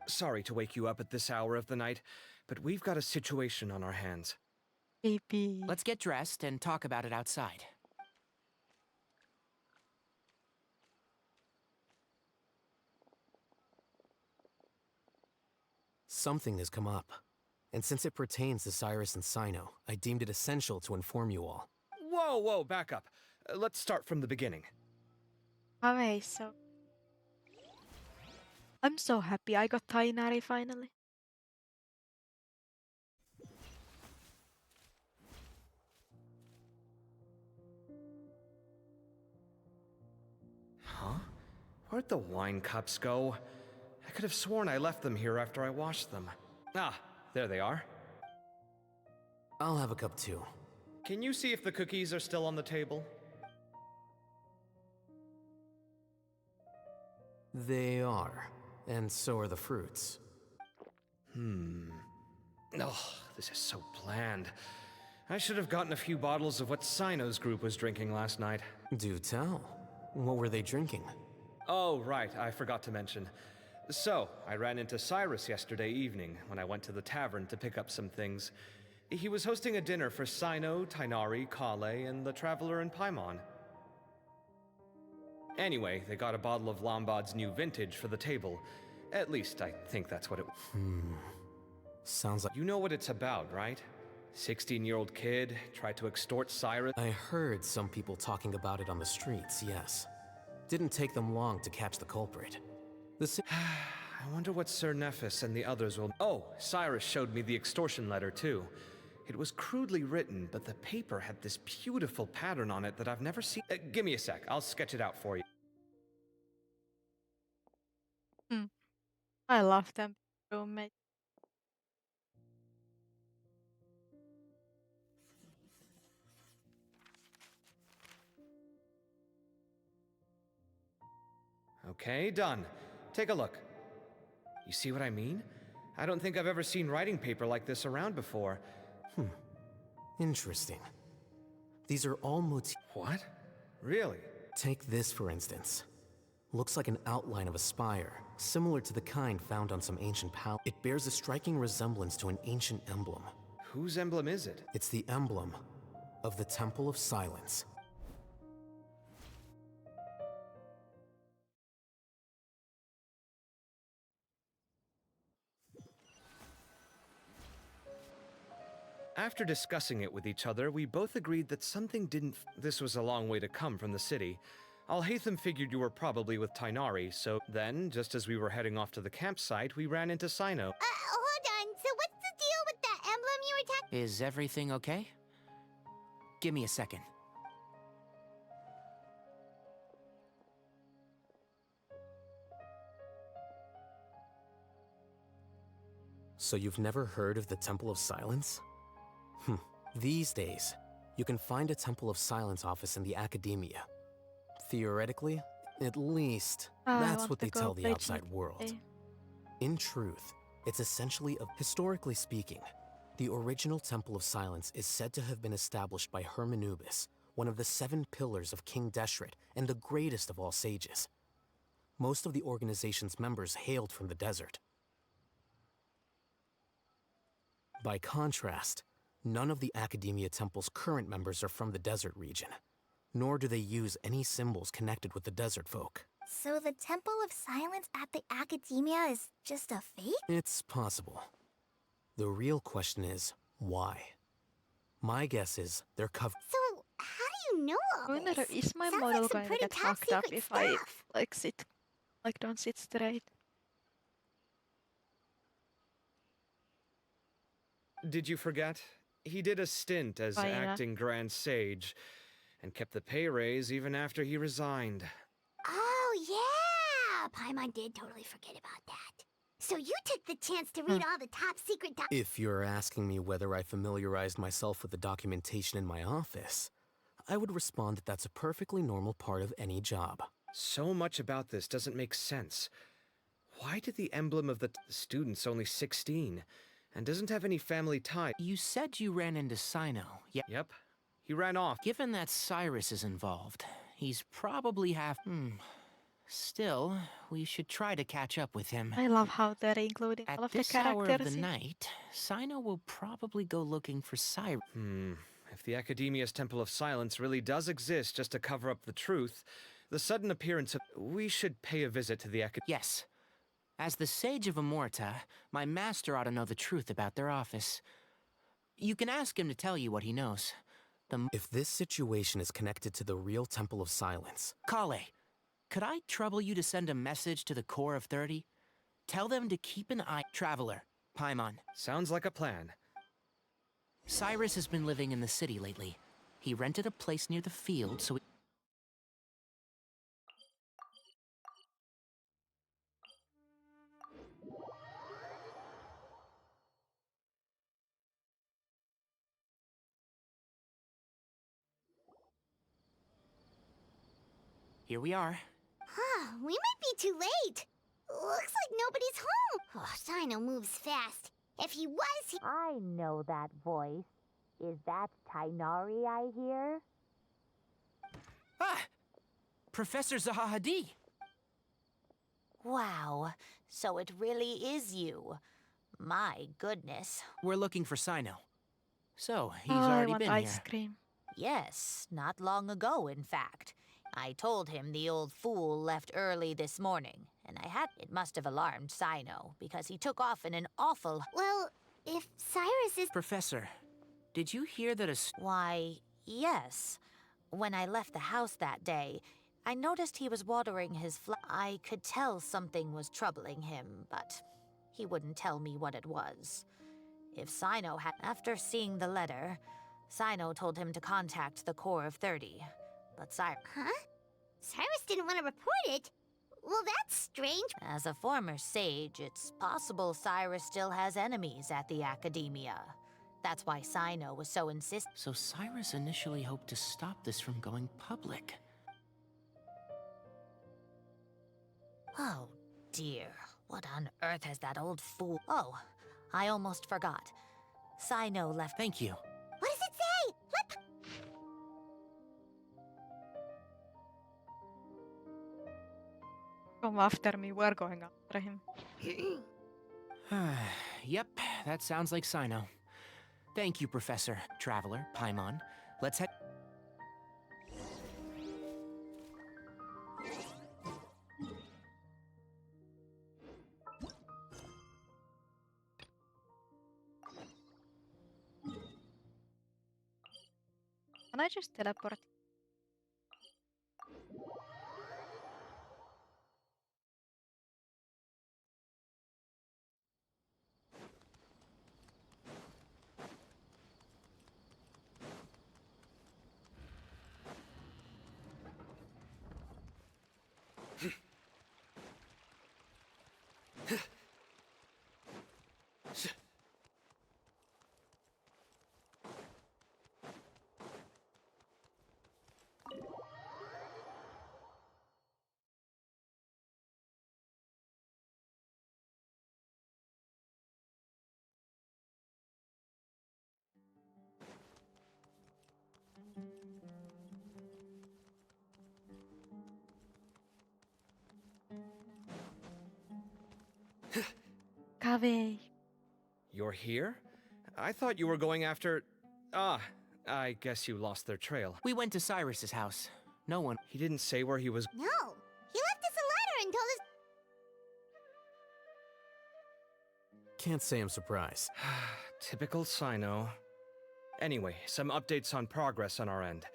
Sorry to wake you up at this hour of the night, but we've got a situation on our hands.
Baby.
Let's get dressed and talk about it outside.
Something has come up. And since it pertains to Cyrus and Cyno, I deemed it essential to inform you all.
Whoa, back up. Let's start from the beginning.
Okay, so I'm so happy I got Tainari finally.
Huh? Where'd the wine cups go? I could have sworn I left them here after I washed them. Ah, there they are.
I'll have a cup too.
Can you see if the cookies are still on the table?
They are. And so are the fruits.
Oh, this is so bland. I should have gotten a few bottles of what Cyno's group was drinking last night.
Do tell. What were they drinking?
Oh, right, I forgot to mention. So, I ran into Cyrus yesterday evening when I went to the tavern to pick up some things. He was hosting a dinner for Cyno, Tighnari, Kale, and the Traveler and Paimon. Anyway, they got a bottle of Lombard's new vintage for the table. At least, I think that's what it...
Sounds like...
You know what it's about, right? 16-year-old kid tried to extort Cyrus.
I heard some people talking about it on the streets, yes. Didn't take them long to catch the culprit.
I wonder what Sir Nephis and the others will... Oh, Cyrus showed me the extortion letter, too. It was crudely written, but the paper had this beautiful pattern on it that I've never seen. Give me a sec, I'll sketch it out for you.
I love them roommate.
Okay, done. Take a look. You see what I mean? I don't think I've ever seen writing paper like this around before.
Interesting. These are all motifs.
What? Really?
Take this, for instance. Looks like an outline of a spire, similar to the kind found on some ancient palace. It bears a striking resemblance to an ancient emblem.
Whose emblem is it?
It's the emblem of the Temple of Silence.
After discussing it with each other, we both agreed that something didn't... This was a long way to come from the city. Al-Haytham figured you were probably with Tighnari, so then, just as we were heading off to the campsite, we ran into Cyno.
Hold on. So what's the deal with that emblem you were talking...
Is everything okay? Give me a second.
So you've never heard of the Temple of Silence? These days, you can find a Temple of Silence office in the academia. Theoretically, at least, that's what they tell the outside world. In truth, it's essentially historically speaking, the original Temple of Silence is said to have been established by Hermanubis, one of the 7 pillars of King Deshret and the greatest of all sages. Most of the organization's members hailed from the desert. By contrast, none of the Academia Temple's current members are from the desert region, nor do they use any symbols connected with the desert folk.
So the Temple of Silence at the Academia is just a fake?
It's possible. The real question is, why? My guess is they're covered.
So, how do you know all
I wonder,
this?
is my
Sounds
model
like some
going to
pretty
get
top
fucked up
secret
if I
stuff.
don't sit straight?
Did you forget? He did a stint as
Fine.
acting Grand Sage, and kept the pay raise even after he resigned.
Oh, yeah! Paimon did totally forget about that. So you took the chance to read all the top secret
If you're asking me whether I familiarized myself with the documentation in my office, I would respond that that's a perfectly normal part of any job.
So much about this doesn't make sense. Why did the emblem of the student's only 16, and doesn't have any family tie?
You said you ran into Cyno, yeah?
Yep. He ran off.
Given that Cyrus is involved, he's probably half... Still, we should try to catch up with him.
I love how they're including
At
all of the
this
characters.
hour of the night, Cyno will probably go looking for Cyrus.
If the Academia's Temple of Silence really does exist just to cover up the truth, the sudden appearance of... We should pay a visit to the
Yes. As the Sage of Amorta, my master ought to know the truth about their office. You can ask him to tell you what he knows.
If this situation is connected to the real Temple of Silence...
Kale, could I trouble you to send a message to the Core of 30? Tell them to keep an eye... Traveler, Paimon.
Sounds like a plan.
Cyrus has been living in the city lately. He rented a place near the field, so... Here we are.
We might be too late. Looks like nobody's home. Oh, Cyno moves fast. If he was... I know that voice. Is that Tainari I hear?
Ah! Professor Zahahadi!
Wow, so it really is you. My goodness.
We're looking for Cyno. So, he's
Oh, I
already
want
been
ice
here.
cream.
Yes, not long ago, in fact. I told him the old fool left early this morning, and it must have alarmed Cyno, because he took off in an awful...
Well, if Cyrus is...
Professor, did you hear that
Why, yes. When I left the house that day, I noticed he was watering his I could tell something was troubling him, but he wouldn't tell me what it was. If Cyno had... After seeing the letter, Cyno told him to contact the Corps of 30. But
Huh? Cyrus didn't want to report it? Well, that's strange.
As a former sage, it's possible Cyrus still has enemies at the Academia. That's why Cyno was so insistent.
So Cyrus initially hoped to stop this from going public.
Oh, dear. What on earth has that old fool... Oh, I almost forgot. Cyno left...
Thank you.
What does it say? What?
Come after me, we're going after him.
Yep, that sounds like Cyno. Thank you, Professor. Traveler, Paimon. Let's head...
Can I just teleport? Kaveh.
You're here? I thought you were going after... Ah, I guess you lost their trail.
We went to Cyrus's house. No one...
He didn't say where he was...
No. He left us a letter and told us...
Can't say I'm surprised.
Typical Cyno. Anyway, some updates on progress on our end.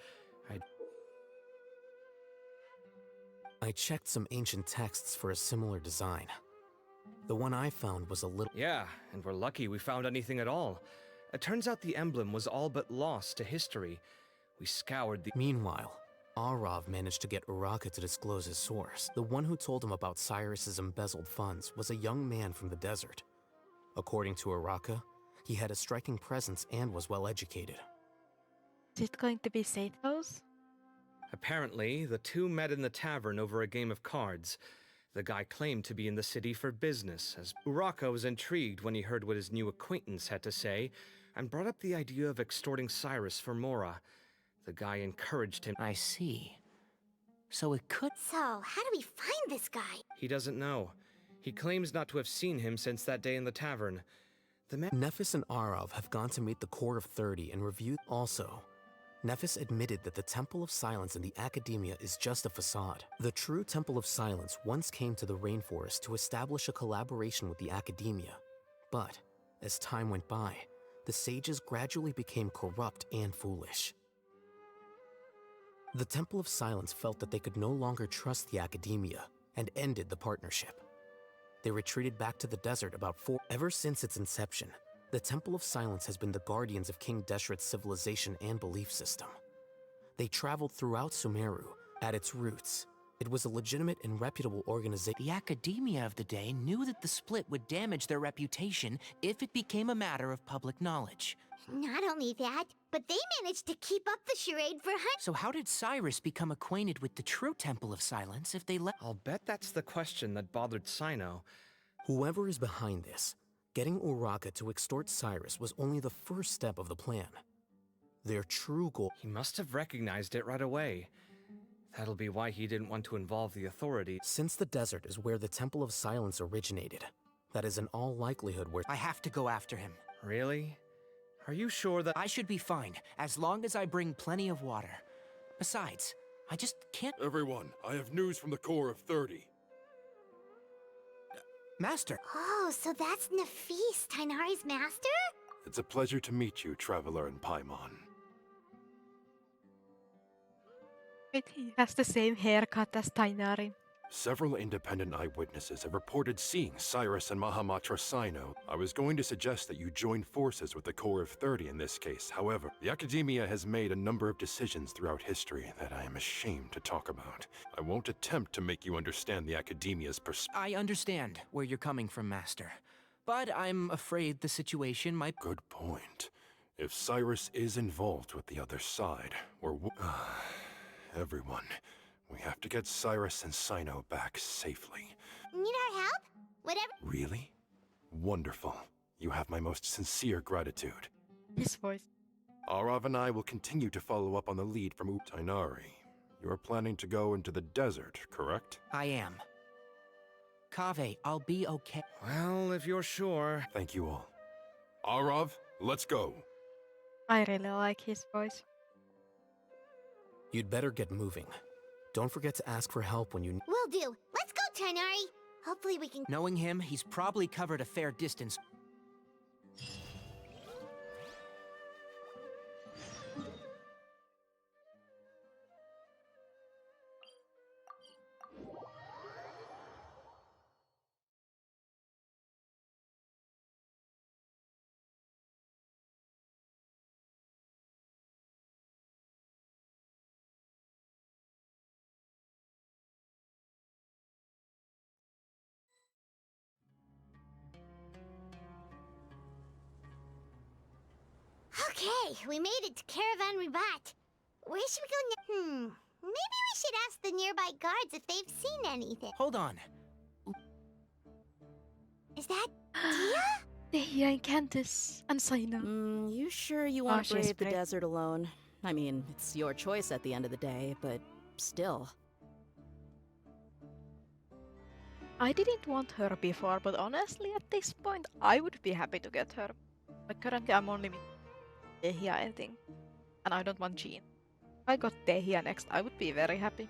I checked some ancient texts for a similar design. The one I found was a little...
Yeah, and we're lucky we found anything at all. It turns out the emblem was all but lost to history. We scoured the...
Meanwhile, Arav managed to get Uraka to disclose his source. The one who told him about Cyrus's embezzled funds was a young man from the desert. According to Uraka, he had a striking presence and was well educated.
Is it going to be Sato's?
Apparently, the two met in the tavern over a game of cards. The guy claimed to be in the city for business, as Uraka was intrigued when he heard what his new acquaintance had to say, and brought up the idea of extorting Cyrus for Mora. The guy encouraged him.
I see. So it could...
So, how do we find this guy?
He doesn't know. He claims not to have seen him since that day in the tavern.
Nephis and Arav have gone to meet the Corps of 30 and review... Also, Nephis admitted that the Temple of Silence in the Academia is just a facade. The true Temple of Silence once came to the rainforest to establish a collaboration with the Academia. But, as time went by, the sages gradually became corrupt and foolish. The Temple of Silence felt that they could no longer trust the Academia and ended the partnership. They retreated back to the desert Ever since its inception, the Temple of Silence has been the guardians of King Deshret's civilization and belief system. They traveled throughout Sumeru. At its roots, it was a legitimate and reputable organization.
The Academia of the day knew that the split would damage their reputation if it became a matter of public knowledge.
Not only that, but they managed to keep up the charade for hundreds.
So how did Cyrus become acquainted with the true Temple of Silence if they let...
I'll bet that's the question that bothered Cyno.
Whoever is behind this, getting Uraka to extort Cyrus was only the first step of the plan. Their true goal.
He must have recognized it right away. That'll be why he didn't want to involve the authorities.
Since the desert is where the Temple of Silence originated, that is in all likelihood where.
I have to go after him.
Really? Are you sure that—
I should be fine, as long as I bring plenty of water. Besides, I just can't—
Everyone, I have news from the Corps of 30.
Master!
Oh, so that's Nafis, Tainari's master?
It's a pleasure to meet you, Traveler in Paimon.
Wait, he has the same haircut as Tainari.
Several independent eyewitnesses have reported seeing Cyrus and Mahamatra Cyno. I was going to suggest that you join forces with the Corps of 30 in this case. However, the Academia has made a number of decisions throughout history that I am ashamed to talk about. I won't attempt to make you understand the Academia's perspective.
I understand where you're coming from, Master. But I'm afraid the situation might—
Good point. If Cyrus is involved with the other side, or everyone, we have to get Cyrus and Cyno back safely.
Need our help? Whatever.
Really? Wonderful. You have my most sincere gratitude.
His voice.
Arav and I will continue to follow up on the lead from Tainari. You are planning to go into the desert, correct?
I am. Kaveh, I'll be okay.
Well, if you're sure.
Thank you all. Arav, let's go.
I really like his voice.
You'd better get moving. Don't forget to ask for help when you.
Will do. Let's go, Tainari. Hopefully we can.
Knowing him, he's probably covered a fair distance.
Okay, we made it to Caravan Ribat. Where should we go Maybe we should ask the nearby guards if they've seen anything.
Hold on.
Is that Dia?
Dehya and Candace and Cyno.
You sure you want to
she's
brave the
brave.
desert alone? I mean, it's your choice at the end of the day, but still.
I didn't want her before, but honestly, at this point, I would be happy to get her. Like, currently, I'm only with Dehya, I think. And I don't want Jean. If I got Dehya next, I would be very happy.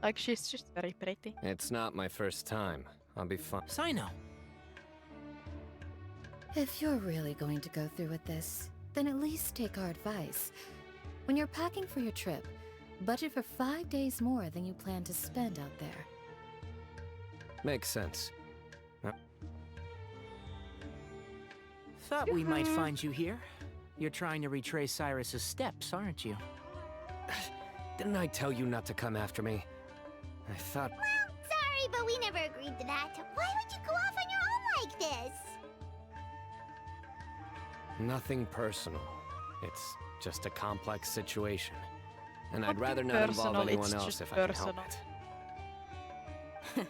Like, she's just very pretty.
It's not my first time. I'll be fine.
Cyno.
If you're really going to go through with this, then at least take our advice. When you're packing for your trip, budget for 5 days more than you plan to spend out there.
Makes sense.
Thought we might find you here. You're trying to retrace Cyrus's steps, aren't you?
Didn't I tell you not to come after me? I thought...
Well, sorry, but we never agreed to that. Why would you go off on your own like this?
Nothing personal. It's just a complex situation. And I'd
Nothing
rather not involve
personal,
anyone
it's
else
just
if I can
personal.
help it.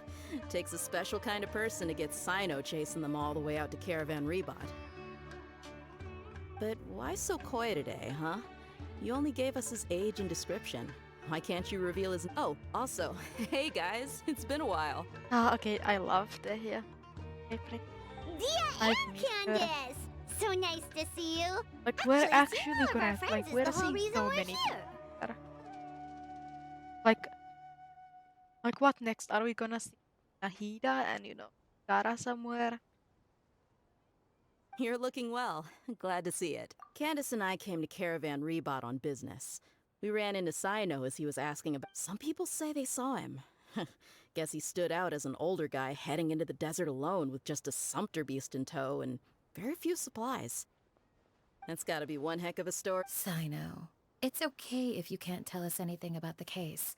Takes a special kind of person to get Cyno chasing them all the way out to Caravan Rebot. But why so coy today, huh? You only gave us his age and description. Why can't you reveal his... Oh, also, hey guys, it's been a while.
Ah, okay, I love Dehya. Okay, pretty.
Dia
I've
and
met her.
Candace! So nice to see you.
Like, we're
Actually,
actually
seeing all of our
gonna,
friends
like,
is
we're
the whole
seeing
reason
so
we're
many
here.
people. Like, what next? Are we gonna see Nahida and, you know, Dara somewhere?
You're looking well. Glad to see it. Candace and I came to Caravan Rebot on business. We ran into Cyno as he was asking about... Some people say they saw him. Guess he stood out as an older guy heading into the desert alone with just a sumpter beast in tow and very few supplies. That's gotta be one heck of a story.
Cyno, it's okay if you can't tell us anything about the case.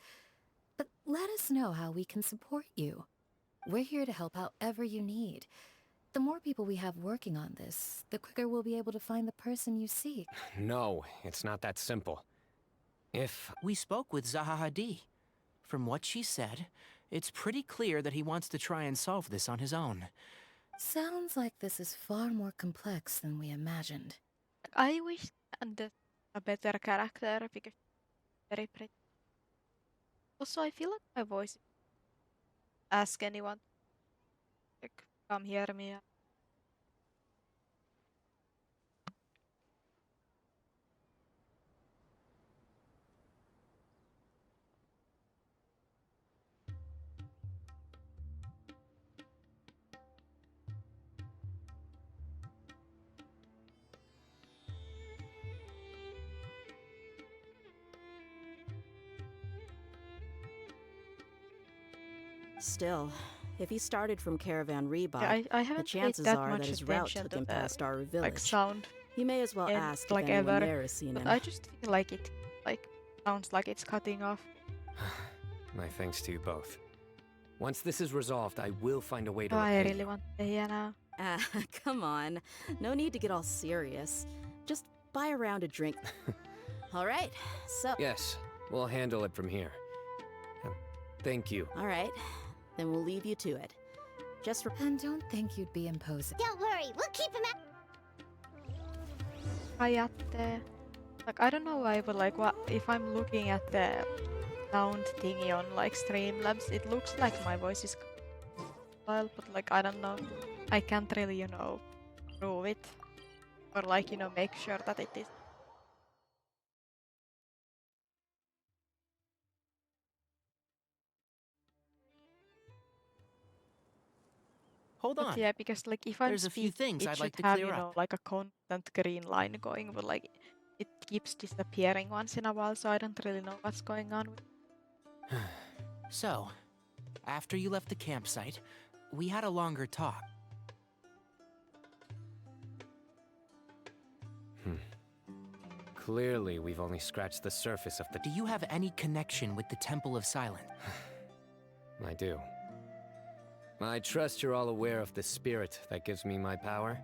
But let us know how we can support you. We're here to help however you need. The more people we have working on this, the quicker we'll be able to find the person you seek.
No, it's not that simple.
We spoke with Zaha Hadid. From what she said, it's pretty clear that he wants to try and solve this on his own.
Sounds like this is far more complex than we imagined.
I wish Candace a better character because she's very pretty. Also, I feel like my voice. Ask anyone. Like, come hear me.
Still, if he started from Caravan Rebot,
Yeah, I
the
haven't paid
chances
that
are
much
that his route
attention
took
to
him
the
past our
like
village.
sound
You may as well
and
ask
like
if anyone
ever.
there has seen
But
him.
I just feel like it like sounds like it's cutting off.
My thanks to you both. Once this is resolved, I will find a way to
Oh, I
repay
really
you.
want to hear now.
Ah, come on. No need to get all serious. Just buy a round of drink. All right, so...
Yes, we'll handle it from here. Thank you.
All right, then we'll leave you to it. Just...
And don't think you'd be imposing.
Don't worry, we'll keep him out.
Ajatte. Like, I don't know why, but like, what if I'm looking at the sound thingy on like Streamlabs, it looks like my voice is well, but like, I don't know. I can't really, you know, prove it. Or like, you know, make sure that it is.
Hold
But
on.
yeah, because like if I'm
There's a few
speaking,
things
it
I'd
should
like to
have,
clear
you
up.
know, like a constant green line going, but like it keeps disappearing once in a while, so I don't really know what's going on with
So, after you left the campsite, we had a longer talk.
Clearly, we've only scratched the surface of the...
Do you have any connection with the Temple of Silence?
I do. I trust you're all aware of the spirit that gives me my power.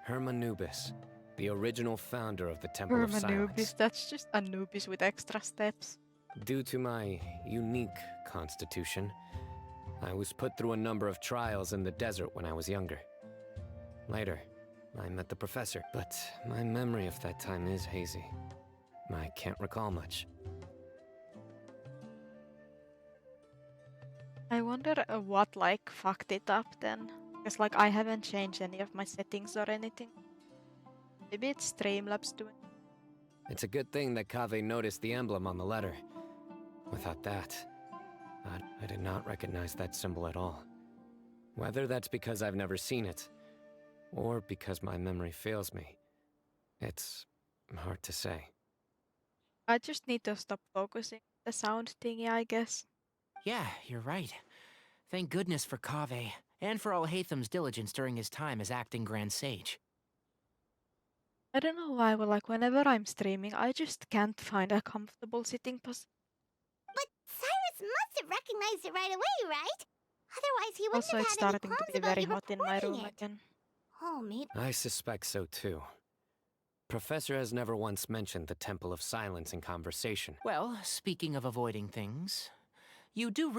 Hermanubis, the original founder of the Temple of Silence.
Hermanubis, that's just Anubis with extra steps.
Due to my unique constitution, I was put through a number of trials in the desert when I was younger. Later, I met the professor, but my memory of that time is hazy. I can't recall much.
I wonder what like fucked it up then. Because like I haven't changed any of my settings or anything. Maybe it's Streamlabs doing.
It's a good thing that Kaveh noticed the emblem on the letter. Without that, I did not recognize that symbol at all. Whether that's because I've never seen it, or because my memory fails me, it's hard to say.
I just need to stop focusing on the sound thingy, I guess.
Yeah, you're right. Thank goodness for Kaveh, and for Alhaitham's diligence during his time as acting Grand Sage.
I don't know why, but like whenever I'm streaming, I just can't find a comfortable sitting position.
But Cyrus must have recognized it right away, right? Otherwise, he wouldn't
Also,
have
it's
had any
starting to
qualms
be
about
very
you
hot in my
reporting
room
it.
again.
Oh, maybe.
I suspect so too. Professor has never once mentioned the Temple of Silence in conversation.
Well, speaking of avoiding things, you do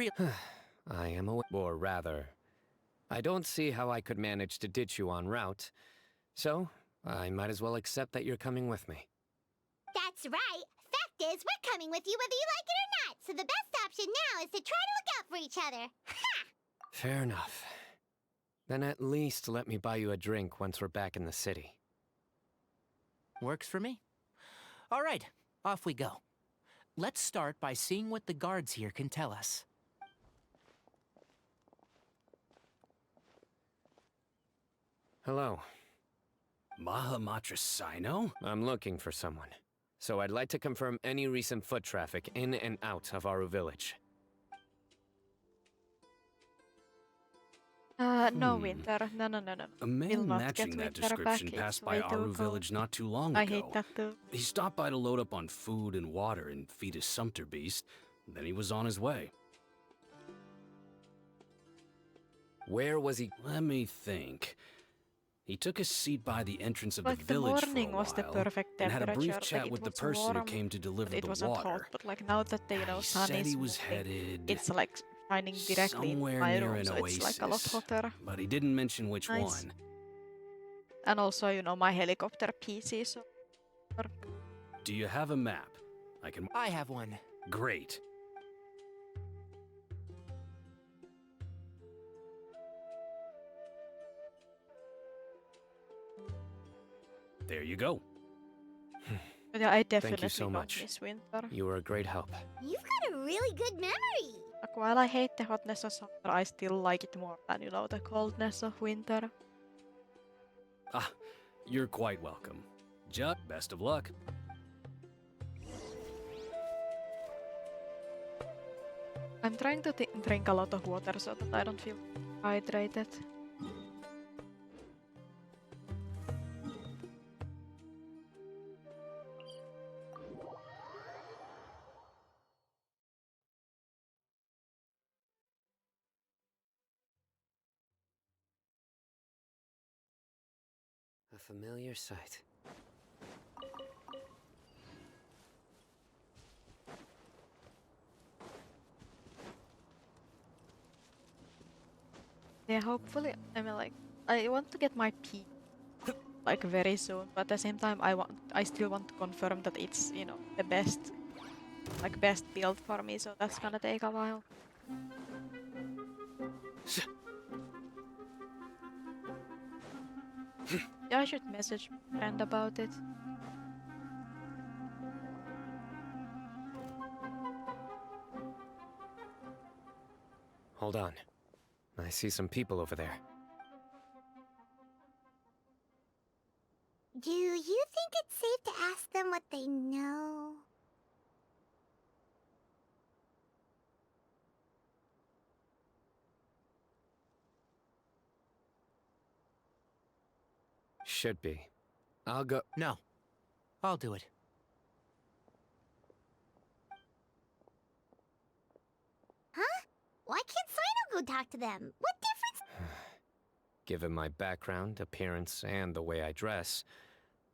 I am aware, or rather, I don't see how I could manage to ditch you en route, so I might as well accept that you're coming with me.
That's right. Fact is, we're coming with you whether you like it or not. So the best option now is to try to look out for each other. Ha!
Fair enough. Then at least let me buy you a drink once we're back in the city.
Works for me. All right, off we go. Let's start by seeing what the guards here can tell us.
Hello.
Mahamatra Cyno?
I'm looking for someone. So I'd like to confirm any recent foot traffic in and out of Aru village.
No, Winter. No.
A man
Will not
matching
get
that
Winter
description
back.
passed
It's
by
way too
Aru
cold.
village not too long
I
ago.
hate that too.
He stopped by to load up on food and water and feed his sumpter beast. Then he was on his way.
Where was he?
Let me think. He took a seat by the entrance of
Like
the
the
village
morning
for a
was the
while,
perfect
and had a
temperature.
brief chat
like,
with the
it was
person
warm,
who came to deliver
but it
the
wasn't
water.
hot. But like now that the
He
sun
said
is
he was
moving,
headed
it's like shining directly into
somewhere
my
near
room,
an
so
oasis,
it's like a lot hotter.
but he didn't mention which
Nice.
one.
And also, you know, my helicopter PC, so
Do you have a map?
I have one.
Great. There you go.
But yeah, I
Thank you
definitely
so
don't
much.
miss winter.
You were a great help.
You've got a really good memory.
Like, while I hate the hotness of summer, I still like it more than, you know, the coldness of winter.
Ah, you're quite welcome. Just best of luck.
I'm trying to drink a lot of water so that I don't feel hydrated.
A familiar sight.
Yeah, hopefully, I mean, like, I want to get my P like very soon, but at the same time, I still want to confirm that it's, you know, the best, like, best build for me, so that's gonna take a while. Yeah, I should message my friend about it.
Hold on. I see some people over there.
Do you think it's safe to ask them what they know?
Should be. I'll go.
No. I'll do it.
Huh? Why can't Cyno go talk to them? What difference?
Given my background, appearance, and the way I dress,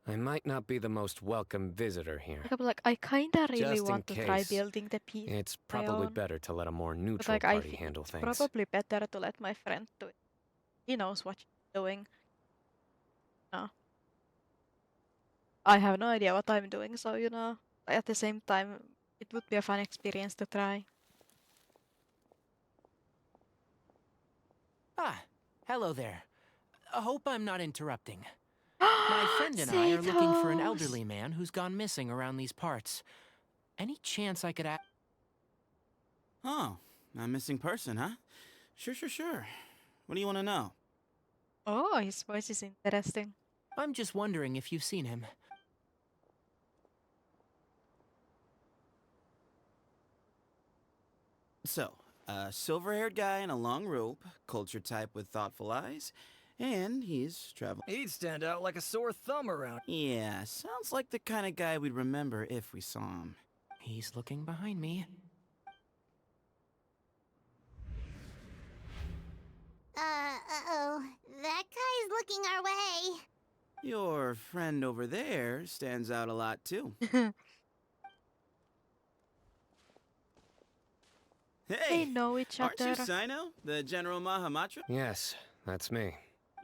I might not be the most welcome visitor here.
Like, I kinda really
Just in
want to try
case,
building the piece.
it's
my
probably
own,
better to let a more
but
neutral
like I
party
think
handle
it's
things.
probably better to let my friend do it. He knows what he's doing. No. I have no idea what I'm doing, so you know, at the same time, it would be a fun experience to try.
Ah, hello there. I hope I'm not interrupting. My friend and I are looking for an elderly man who's gone missing around these parts. Any chance I could ask?
Oh, a missing person, huh? Sure. What do you want to know?
Oh, his voice is interesting.
I'm just wondering if you've seen him.
So, a silver-haired guy in a long robe, culture type with thoughtful eyes, and he's traveling.
He'd stand out like a sore thumb around.
Yeah, sounds like the kind of guy we'd remember if we saw him.
He's looking behind me.
Uh-oh. That guy's looking our way.
Your friend over there stands out a lot, too.
They know each
aren't you
other.
Cyno, the General Mahamatra?
Yes, that's me.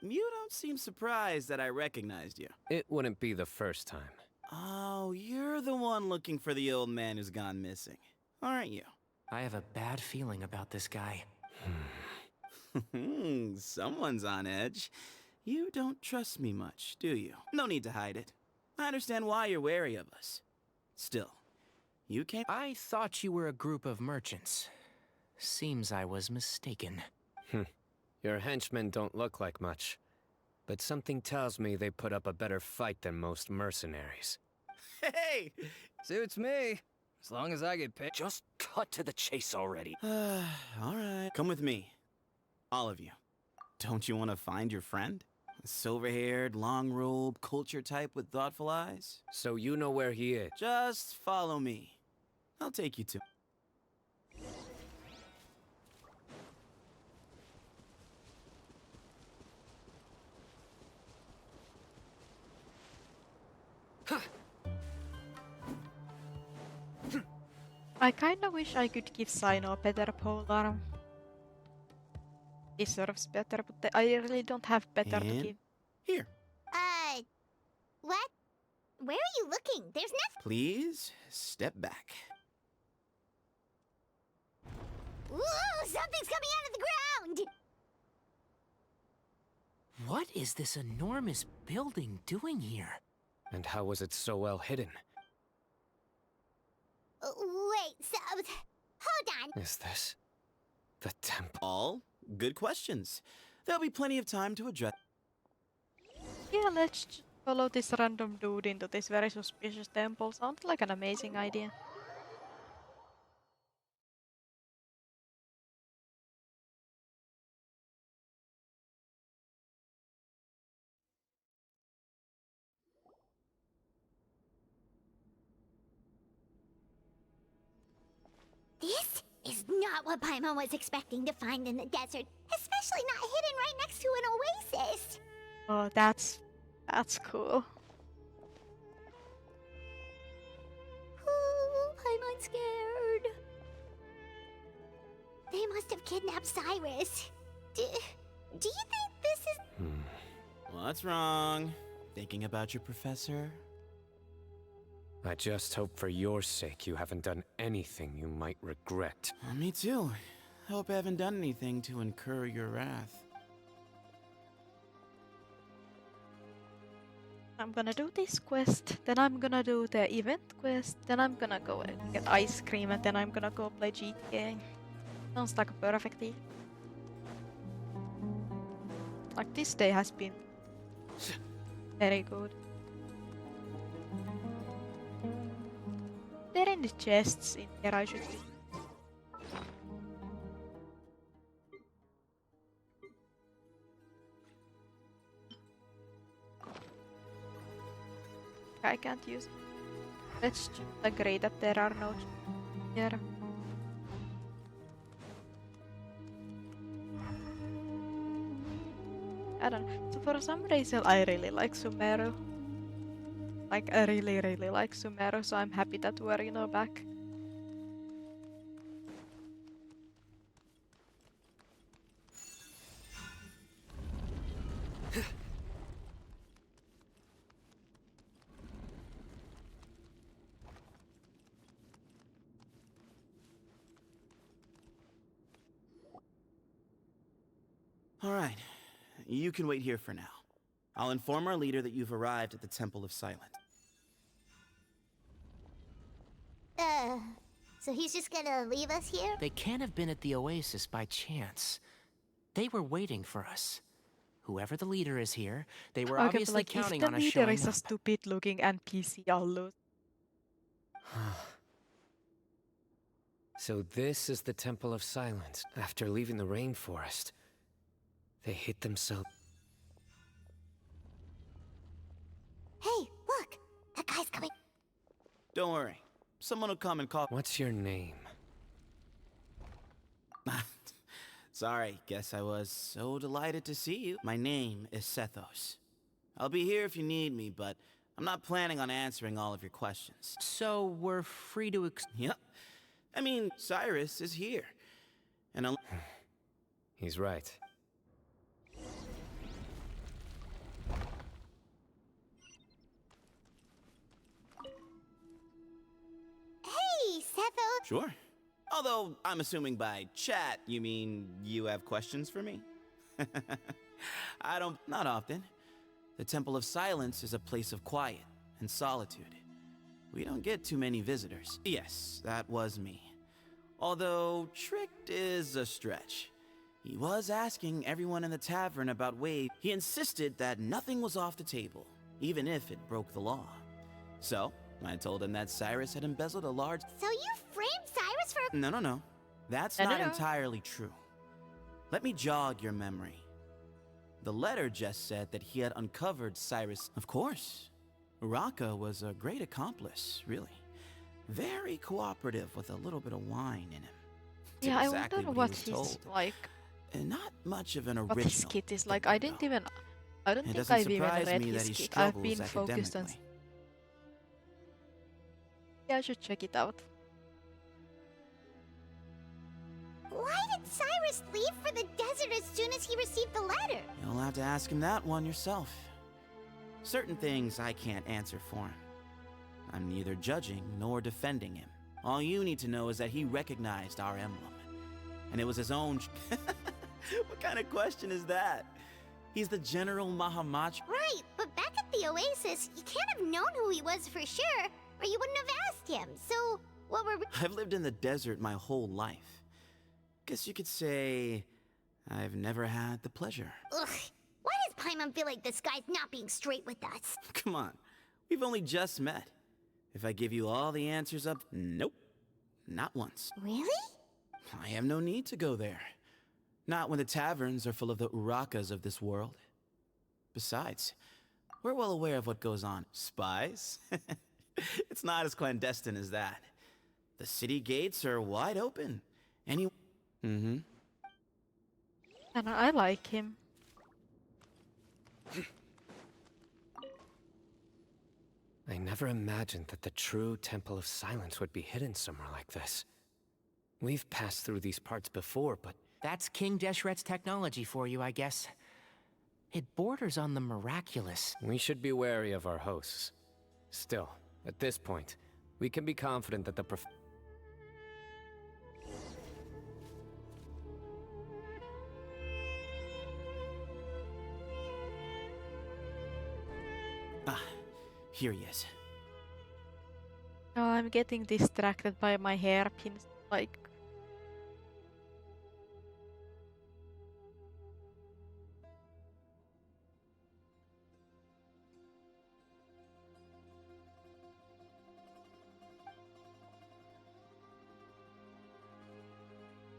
You don't seem surprised that I recognized you.
It wouldn't be the first time.
Oh, you're the one looking for the old man who's gone missing, aren't you?
I have a bad feeling about this guy.
Someone's on edge. You don't trust me much, do you? No need to hide it. I understand why you're wary of us. Still, you can't—
I thought you were a group of merchants. Seems I was mistaken.
Your henchmen don't look like much, but something tells me they put up a better fight than most mercenaries.
Hey!
Suits me. As long as I get paid.
Just cut to the chase already.
All right. Come with me. All of you. Don't you want to find your friend? A silver-haired, long-robe, culture type with thoughtful eyes?
So you know where he is?
Just follow me. I'll take you to—
I kinda wish I could give Cyno a better polearm. He serves better, but I really don't have better to
And
give.
here.
What? Where are you looking? There's nothing.
Please step back.
Ooh, something's coming out of the ground!
What is this enormous building doing here?
And how was it so well hidden?
Wait, so... Hold on.
Is this the temple?
All good questions. There'll be plenty of time to address.
Yeah, let's just follow this random dude into this very suspicious temple. Sounds like an amazing idea.
This is not what Paimon was expecting to find in the desert, especially not hidden right next to an oasis.
Oh, that's cool.
Ooh, Paimon's scared. They must have kidnapped Cyrus. Do you think this is...
What's wrong? Thinking about your professor?
I just hope for your sake you haven't done anything you might regret.
Me too. Hope I haven't done anything to incur your wrath.
I'm gonna do this quest, then I'm gonna do the event quest, then I'm gonna go and get ice cream, and then I'm gonna go play GTA. Sounds like a perfect deal. Like, this day has been very good. There are any chests in here I should be? I can't use it. Let's just agree that there are no chests here. I don't know. So for some reason I really like Sumeru. Like, I really, really like Sumeru, so I'm happy that we're, you know, back.
All right. You can wait here for now. I'll inform our leader that you've arrived at the Temple of Silence.
So he's just gonna leave us here?
They can't have been at the oasis by chance. They were waiting for us. Whoever the leader is here, they were
Okay, but
obviously
like,
counting
if
on
the
us
leader
showing
is a
up.
stupid-looking NPC, I'll lose.
So this is the Temple of Silence. After leaving the rainforest, they hid themselves.
Hey, look! That guy's coming.
Don't worry. Someone will come and call.
What's your name?
Sorry, guess I was so delighted to see you. My name is Sethos. I'll be here if you need me, but I'm not planning on answering all of your questions.
So we're free to
Yep. I mean, Cyrus is here. And I'll...
He's right.
Hey, Setho!
Sure. Although, I'm assuming by chat, you mean you have questions for me? Not often. The Temple of Silence is a place of quiet and solitude. We don't get too many visitors. Yes, that was me. Although, tricked is a stretch. He was asking everyone in the tavern about Wade. He insisted that nothing was off the table, even if it broke the law. So, I told him that Cyrus had embezzled a large...
So you framed Cyrus for...
No. That's not entirely true. Let me jog your memory. The letter just said that he had uncovered Cyrus. Of course. Uraka was a great accomplice, really. Very cooperative with a little bit of wine in him.
Yeah,
Exactly
I wonder
what
what
he was
he's
told.
like.
And not much of an
What
original.
his kit is like. I don't
It
think
doesn't
I've even
surprise
read
me that
his
he
kit. I've been
struggles
focused on...
academically.
Yeah, I should check it out.
Why did Cyrus leave for the desert as soon as he received the letter?
You'll have to ask him that one yourself. Certain things I can't answer for him. I'm neither judging nor defending him. All you need to know is that he recognized our emblem. And it was his own... What kind of question is that? He's the General Mahamach.
Right, but back at the Oasis, you can't have known who he was for sure, or you wouldn't have asked him. So, what were we...
I've lived in the desert my whole life. Guess you could say I've never had the pleasure.
Ugh, why does Paimon feel like this guy's not being straight with us?
Come on, we've only just met. If I give you all the answers up, nope, not once.
Really?
I have no need to go there. Not when the taverns are full of the Urakas of this world. Besides, we're well aware of what goes on. Spies? It's not as clandestine as that. The city gates are wide open. Mm-hmm.
And I like him.
I never imagined that the true Temple of Silence would be hidden somewhere like this. We've passed through these parts before, but...
That's King Deshret's technology for you, I guess. It borders on the miraculous.
We should be wary of our hosts. Still, at this point, we can be confident that the
Here he is.
Oh, I'm getting distracted by my hairpins. Like...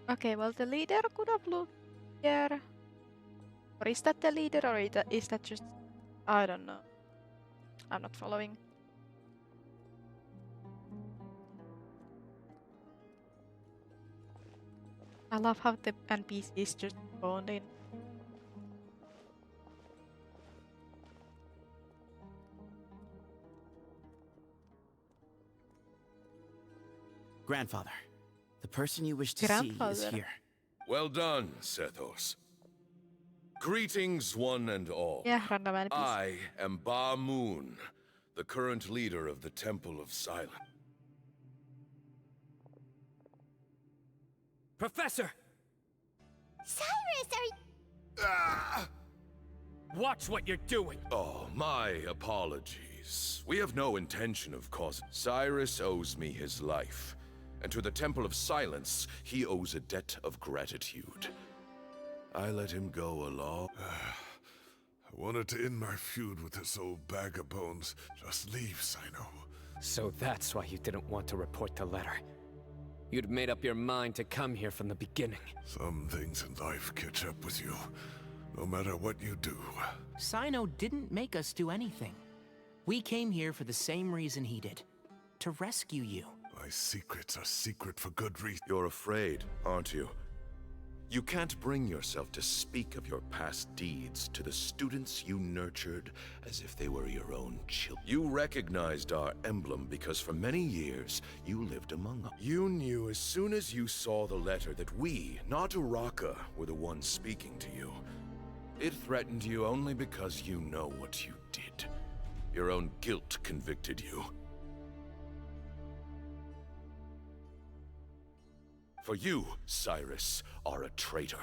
Okay, well, the leader could have looked here. Or is that the leader, or is that just... I don't know. I'm not following. I love how the NPCs just spawned in.
Grandfather, the person you wish to see is here.
Well done, Sethos. Greetings, one and all.
Yeah, random NPCs.
I am Ba Moon, the current leader of the Temple of Silence.
Professor!
Cyrus, are you...
Ah!
Watch what you're doing!
Oh, my apologies. We have no intention of causing... Cyrus owes me his life, and to the Temple of Silence, he owes a debt of gratitude. I let him go along.
I wanted to end my feud with this old bag of bones. Just leave, Cyno.
So that's why you didn't want to report the letter. You'd made up your mind to come here from the beginning.
Some things in life catch up with you, no matter what you do.
Cyno didn't make us do anything. We came here for the same reason he did. To rescue you.
My secrets are secret for good reason.
You're afraid, aren't you? You can't bring yourself to speak of your past deeds to the students you nurtured as if they were your own children. You recognized our emblem because for many years, you lived among us. You knew as soon as you saw the letter that we, not Uraka, were the ones speaking to you. It threatened you only because you know what you did. Your own guilt convicted you. For you, Cyrus, are a traitor.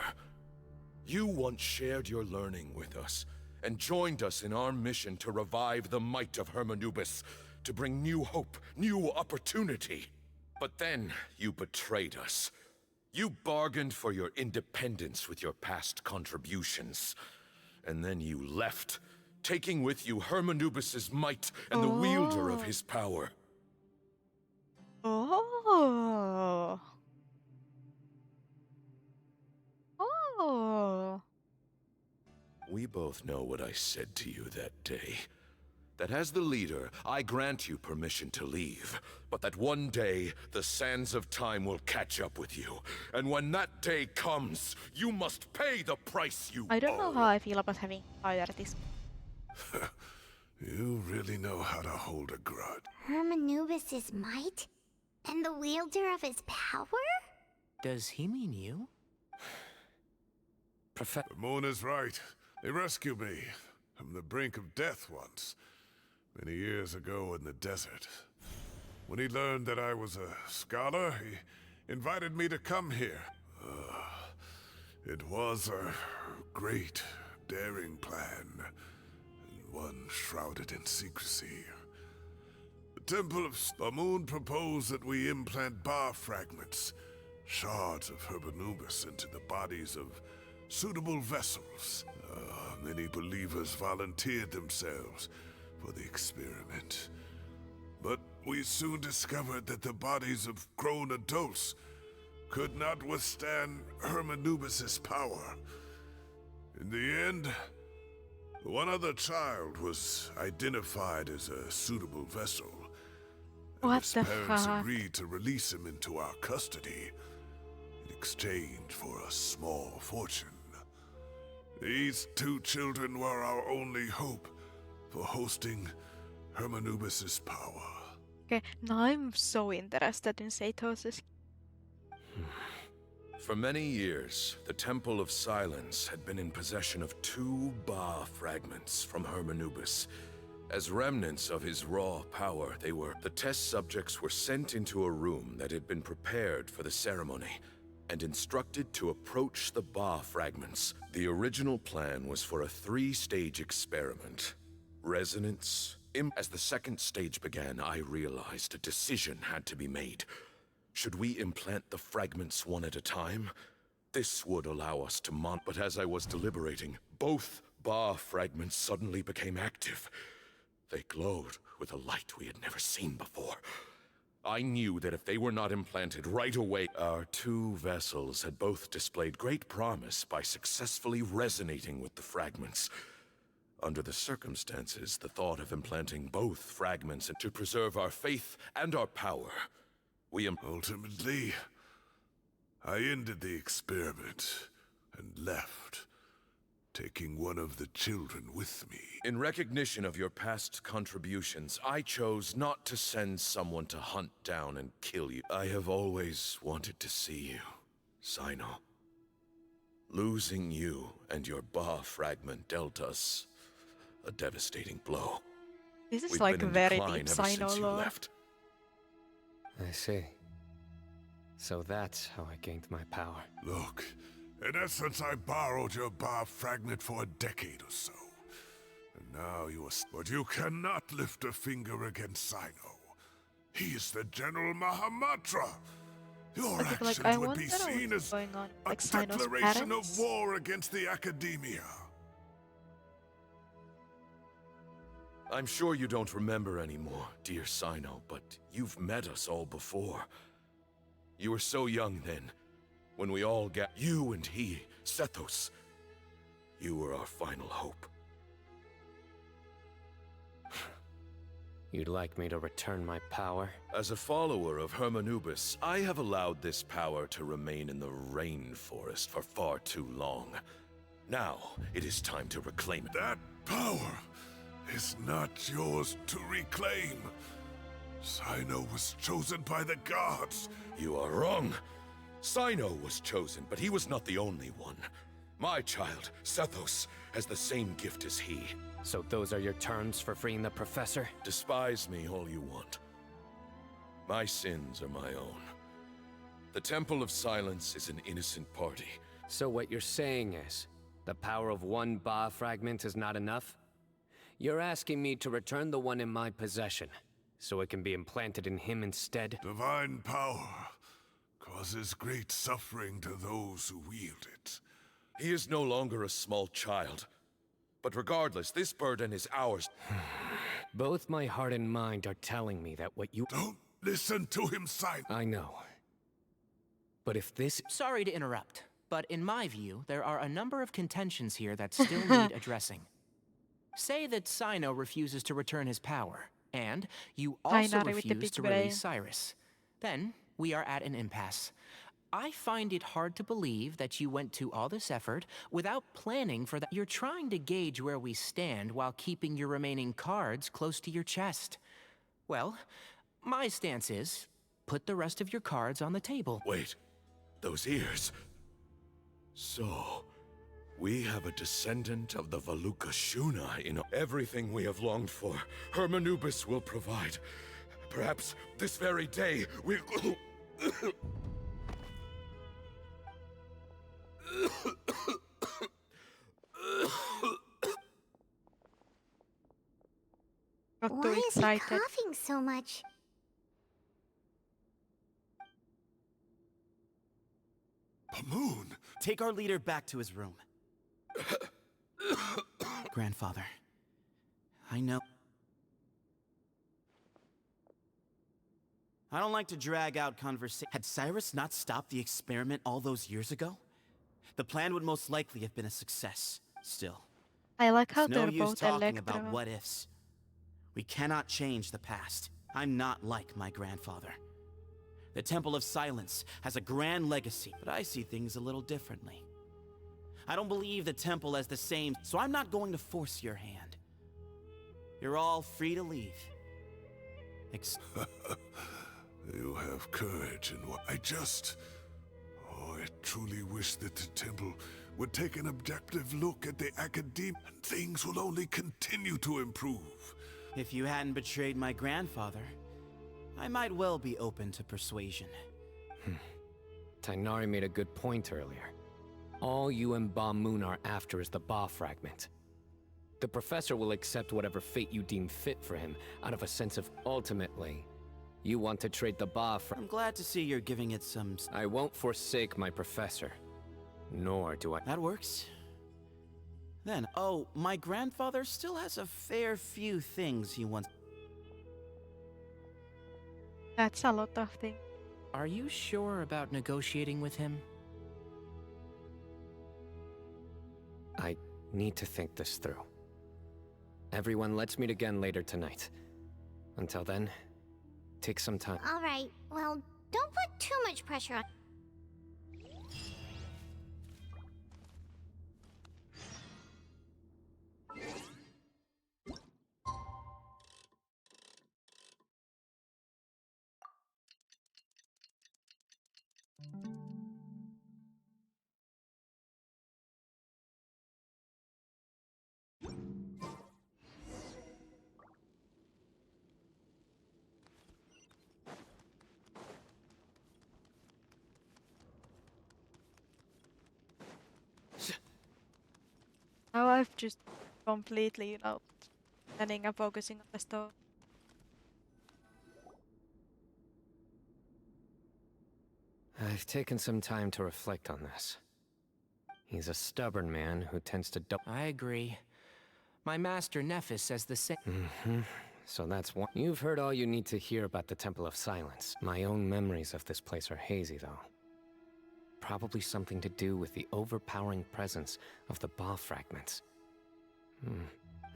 You once shared your learning with us, and joined us in our mission to revive the might of Hermanubis, to bring new hope, new opportunity. But then, you betrayed us. You bargained for your independence with your past contributions. And then you left, taking with you Hermanubis' might and the wielder of his power.
Oh. Oh.
We both know what I said to you that day. That as the leader, I grant you permission to leave, but that one day, the sands of time will catch up with you. And when that day comes, you must pay the price you
I don't know how I feel about having fire this.
You really know how to hold a grudge.
Hermanubis' might? And the wielder of his power?
Does he mean you?
The moon is right. They rescued me from the brink of death once. Many years ago in the desert. When he learned that I was a scholar, he invited me to come here. It was a great, daring plan, and one shrouded in secrecy. The Temple of Amun proposed that we implant bar fragments, shards of Herbanubis, into the bodies of suitable vessels. Many believers volunteered themselves for the experiment. But we soon discovered that the bodies of grown adults could not withstand Hermanubis' power. In the end, one other child was identified as a suitable vessel. And
What
his
the
parents
fuck?
agreed to release him into our custody in exchange for a small fortune. These two children were our only hope for hosting Hermanubis' power.
Okay, now I'm so interested in Sato's.
For many years, the Temple of Silence had been in possession of 2 Ba fragments from Hermanubis. As remnants of his raw power, the test subjects were sent into a room that had been prepared for the ceremony and instructed to approach the Ba fragments. The original plan was for a 3-stage experiment. Resonance. As the second stage began, I realized a decision had to be made. Should we implant the fragments one at a time? This would allow us to but as I was deliberating, both Ba fragments suddenly became active. They glowed with a light we had never seen before. I knew that if they were not implanted right away, our 2 vessels had both displayed great promise by successfully resonating with the fragments. Under the circumstances, the thought of implanting both fragments to preserve our faith and our power, ultimately, I ended the experiment and left, taking one of the children with me. In recognition of your past contributions, I chose not to send someone to hunt down and kill you. I have always wanted to see you, Cyno. Losing you and your Ba fragment dealt us a devastating blow.
This is
We've
like
been in
very
decline
deep
ever since
Cyno
you
lore.
left.
I see. So that's how I gained my power.
Look, in essence, I borrowed your Ba fragment for a decade or so. And now you are... But you cannot lift a finger against Cyno. He is the General Mahamatra. Your
Like,
actions
I
would be
wonder
seen
what's
as
going on.
a
Like Cyno's
declaration
parents?
of war against the Academia.
I'm sure you don't remember anymore, dear Cyno, but you've met us all before. You were so young then, when we all got you and he, Sethos. You were our final hope.
You'd like me to return my power?
As a follower of Hermanubis, I have allowed this power to remain in the rainforest for far too long. Now, it is time to reclaim it.
That power is not yours to reclaim. Cyno was chosen by the gods.
You are wrong. Cyno was chosen, but he was not the only one. My child, Sethos, has the same gift as he.
So those are your terms for freeing the professor?
Despise me all you want. My sins are my own. The Temple of Silence is an innocent party.
So what you're saying is, the power of one Ba fragment is not enough? You're asking me to return the one in my possession, so it can be implanted in him instead?
Divine power causes great suffering to those who wield it.
He is no longer a small child. But regardless, this burden is ours.
Both my heart and mind are telling me that what you—
Don't listen to him, Cyno.
I know. But if this—
Sorry to interrupt, but in my view, there are a number of contentions here that still need addressing. Say that Cyno refuses to return his power, and you also
Tainari with the
refuse
big
to
brain.
release Cyrus. Then, we are at an impasse. I find it hard to believe that you went to all this effort without planning for that. You're trying to gauge where we stand while keeping your remaining cards close to your chest. Well, my stance is, put the rest of your cards on the table.
Wait, those ears. So, we have a descendant of the Valuka Shuna in everything we have longed for. Hermanubis will provide. Perhaps this very day we'll...
Got too
Why is he
excited.
coughing so much?
Pamoon!
Take our leader back to his room. Grandfather, I know. I don't like to drag out conversation. Had Cyrus not stopped the experiment all those years ago, the plan would most likely have been a success. Still,
I like how
it's no
they're
use
both
talking about
Electro.
what ifs. We cannot change the past. I'm not like my grandfather. The Temple of Silence has a grand legacy, but I see things a little differently. I don't believe the temple has the same, so I'm not going to force your hand. You're all free to leave.
You have courage and what I just... Oh, I truly wish that the temple would take an objective look at the academia, and things will only continue to improve.
If you hadn't betrayed my grandfather, I might well be open to persuasion.
Tainari made a good point earlier. All you and Ba Moon are after is the Ba fragment. The professor will accept whatever fate you deem fit for him out of a sense of ultimately. You want to trade the Ba
I'm glad to see you're giving it some...
I won't forsake my professor. Nor do I...
That works. Then, oh, my grandfather still has a fair few things he wants...
That's a lot of things.
Are you sure about negotiating with him?
I need to think this through. Everyone, let's meet again later tonight. Until then, take some time.
All right, well, don't put too much pressure on...
Now I've just completely, planning and focusing on the story.
I've taken some time to reflect on this. He's a stubborn man who tends to
I agree. My master Nephis says the same.
So that's one. You've heard all you need to hear about the Temple of Silence. My own memories of this place are hazy, though. Probably something to do with the overpowering presence of the Ba fragments.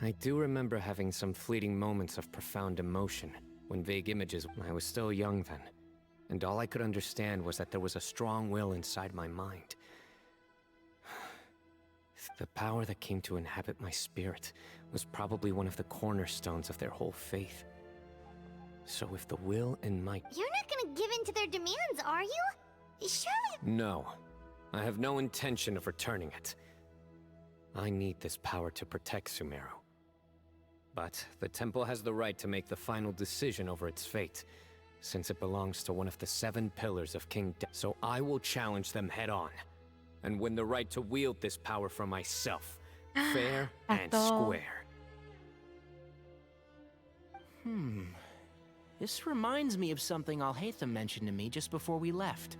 I do remember having some fleeting moments of profound emotion when vague images. I was still young then, and all I could understand was that there was a strong will inside my mind. The power that came to inhabit my spirit was probably one of the cornerstones of their whole faith. So if the will and might...
You're not gonna give in to their demands, are you? Surely...
No. I have no intention of returning it. I need this power to protect Sumeru. But the temple has the right to make the final decision over its fate, since it belongs to one of the 7 pillars of King De- So I will challenge them head-on, and win the right to wield this power for myself, fair and square.
This reminds me of something Alhaitham mentioned to me just before we left.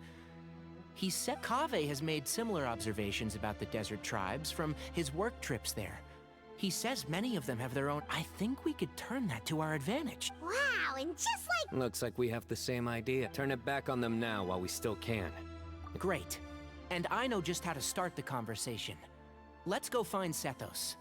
He said Kaveh has made similar observations about the desert tribes from his work trips there. He says many of them have their own... I think we could turn that to our advantage.
Wow, and just like...
Looks like we have the same idea. Turn it back on them now while we still can.
Great. And I know just how to start the conversation. Let's go find Sethos.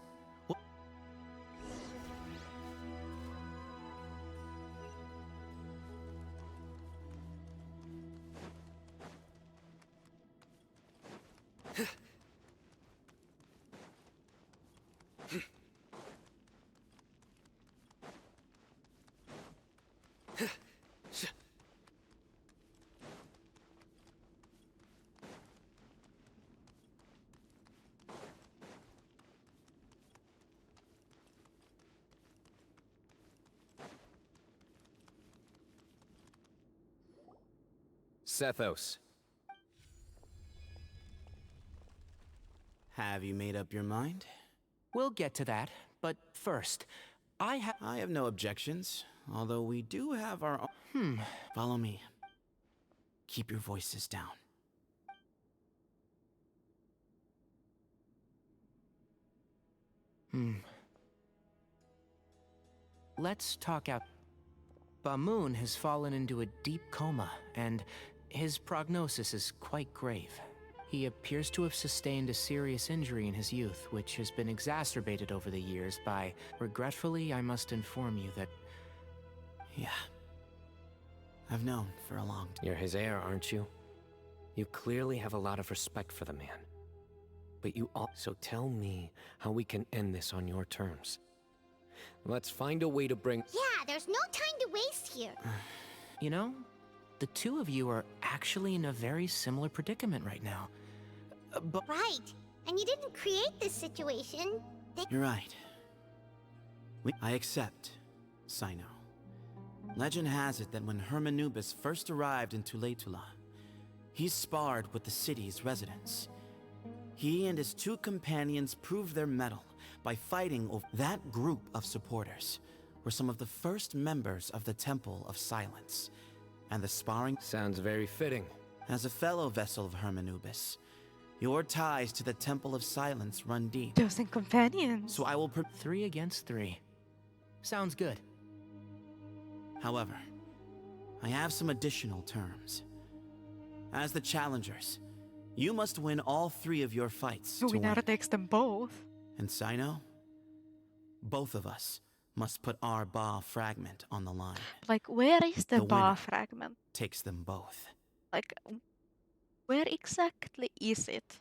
Sethos.
Have you made up your mind?
We'll get to that, but first, I
have no objections, although we do have our own. Follow me. Keep your voices down.
Let's talk out. Bamoon has fallen into a deep coma, and his prognosis is quite grave. He appears to have sustained a serious injury in his youth, which has been exacerbated over the years by... Regretfully, I must inform you that...
Yeah. I've known for a long time.
You're his heir, aren't you? You clearly have a lot of respect for the man. But you also tell me how we can end this on your terms. Let's find a way to bring...
Yeah, there's no time to waste here.
You know, the two of you are actually in a very similar predicament right now. But...
Right. And you didn't create this situation.
You're right. I accept, Cyno. Legend has it that when Hermanubis first arrived in Tuletula, he sparred with the city's residents. He and his two companions proved their mettle by fighting over that group of supporters were some of the first members of the Temple of Silence. And the sparring...
Sounds very fitting.
As a fellow vessel of Hermanubis, your ties to the Temple of Silence run deep.
Chosen companions.
So I will
3 against 3. Sounds good.
However, I have some additional terms. As the challengers, you must win all 3 of your fights to
Winner
win.
takes them both.
And Cyno, both of us must put our Ba fragment on the line.
Like, where is the
The
Ba
winner
fragment?
Takes them both.
Like, where exactly is it?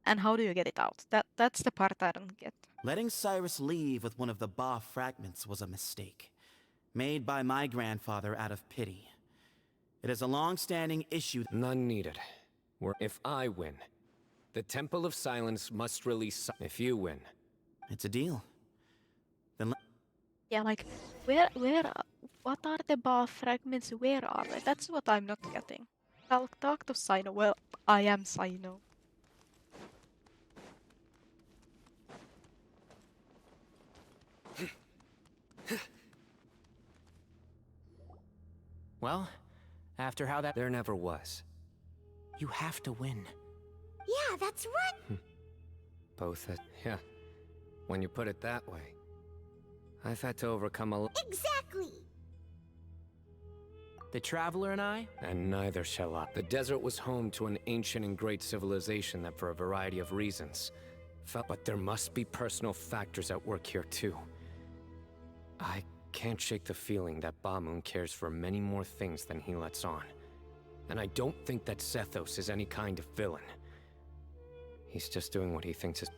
And how do you get it out? That's the part I don't get.
Letting Cyrus leave with one of the Ba fragments was a mistake, made by my grandfather out of pity. It is a long-standing issue.
None needed. If I win, the Temple of Silence must release... If you win...
It's a deal. Then
Yeah, like, what are the Ba fragments? Where are they? That's what I'm not getting. I'll talk to Cyno. Well, I am Cyno.
Well, after how that...
There never was.
You have to win.
Yeah, that's right.
Both yeah. When you put it that way. I've had to overcome a...
Exactly.
The Traveler and I?
And neither shall I. The desert was home to an ancient and great civilization that for a variety of reasons felt... But there must be personal factors at work here too. I can't shake the feeling that Bamoon cares for many more things than he lets on. And I don't think that Sethos is any kind of villain. He's just doing what he thinks is...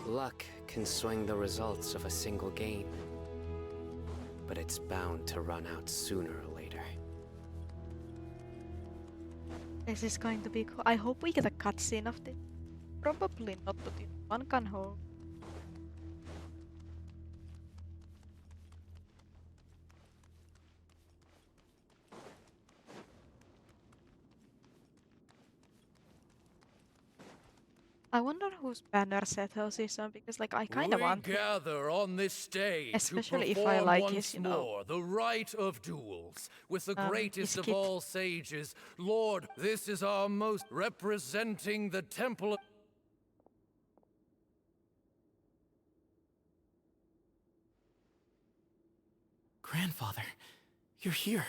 Luck can swing the results of a single game. But it's bound to run out sooner or later.
This is going to be cool. I hope we get a cutscene of this. Probably not, but one can hope. I wonder whose banner Sethos is on, because like I kind of want
We gather on this stage
especially
to
if I
perform
like
once
his, you
more
know,
the rite of duels with the greatest
his
of
kit.
all sages. Lord, this is our most representing the temple of...
Grandfather, you're here.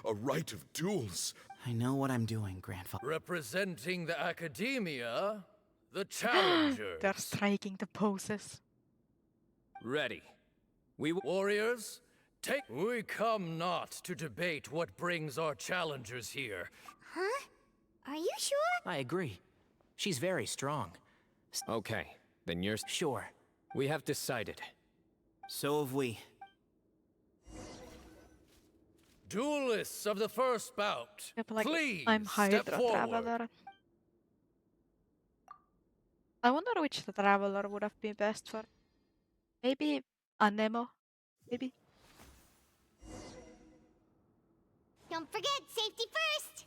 A rite of duels.
I know what I'm doing, Grandfather.
Representing the academia, the challengers.
They're striking the poses.
Ready.
Warriors, We come not to debate what brings our challengers here.
Huh? Are you sure?
I agree. She's very strong.
Okay, then you're...
Sure.
We have decided.
So have we.
Duelists of the first bout,
Yep, like,
please
I'm Hydra
step forward.
Traveler. I wonder which Traveler would have been best for. Maybe Anemo? Maybe?
Don't forget, safety first!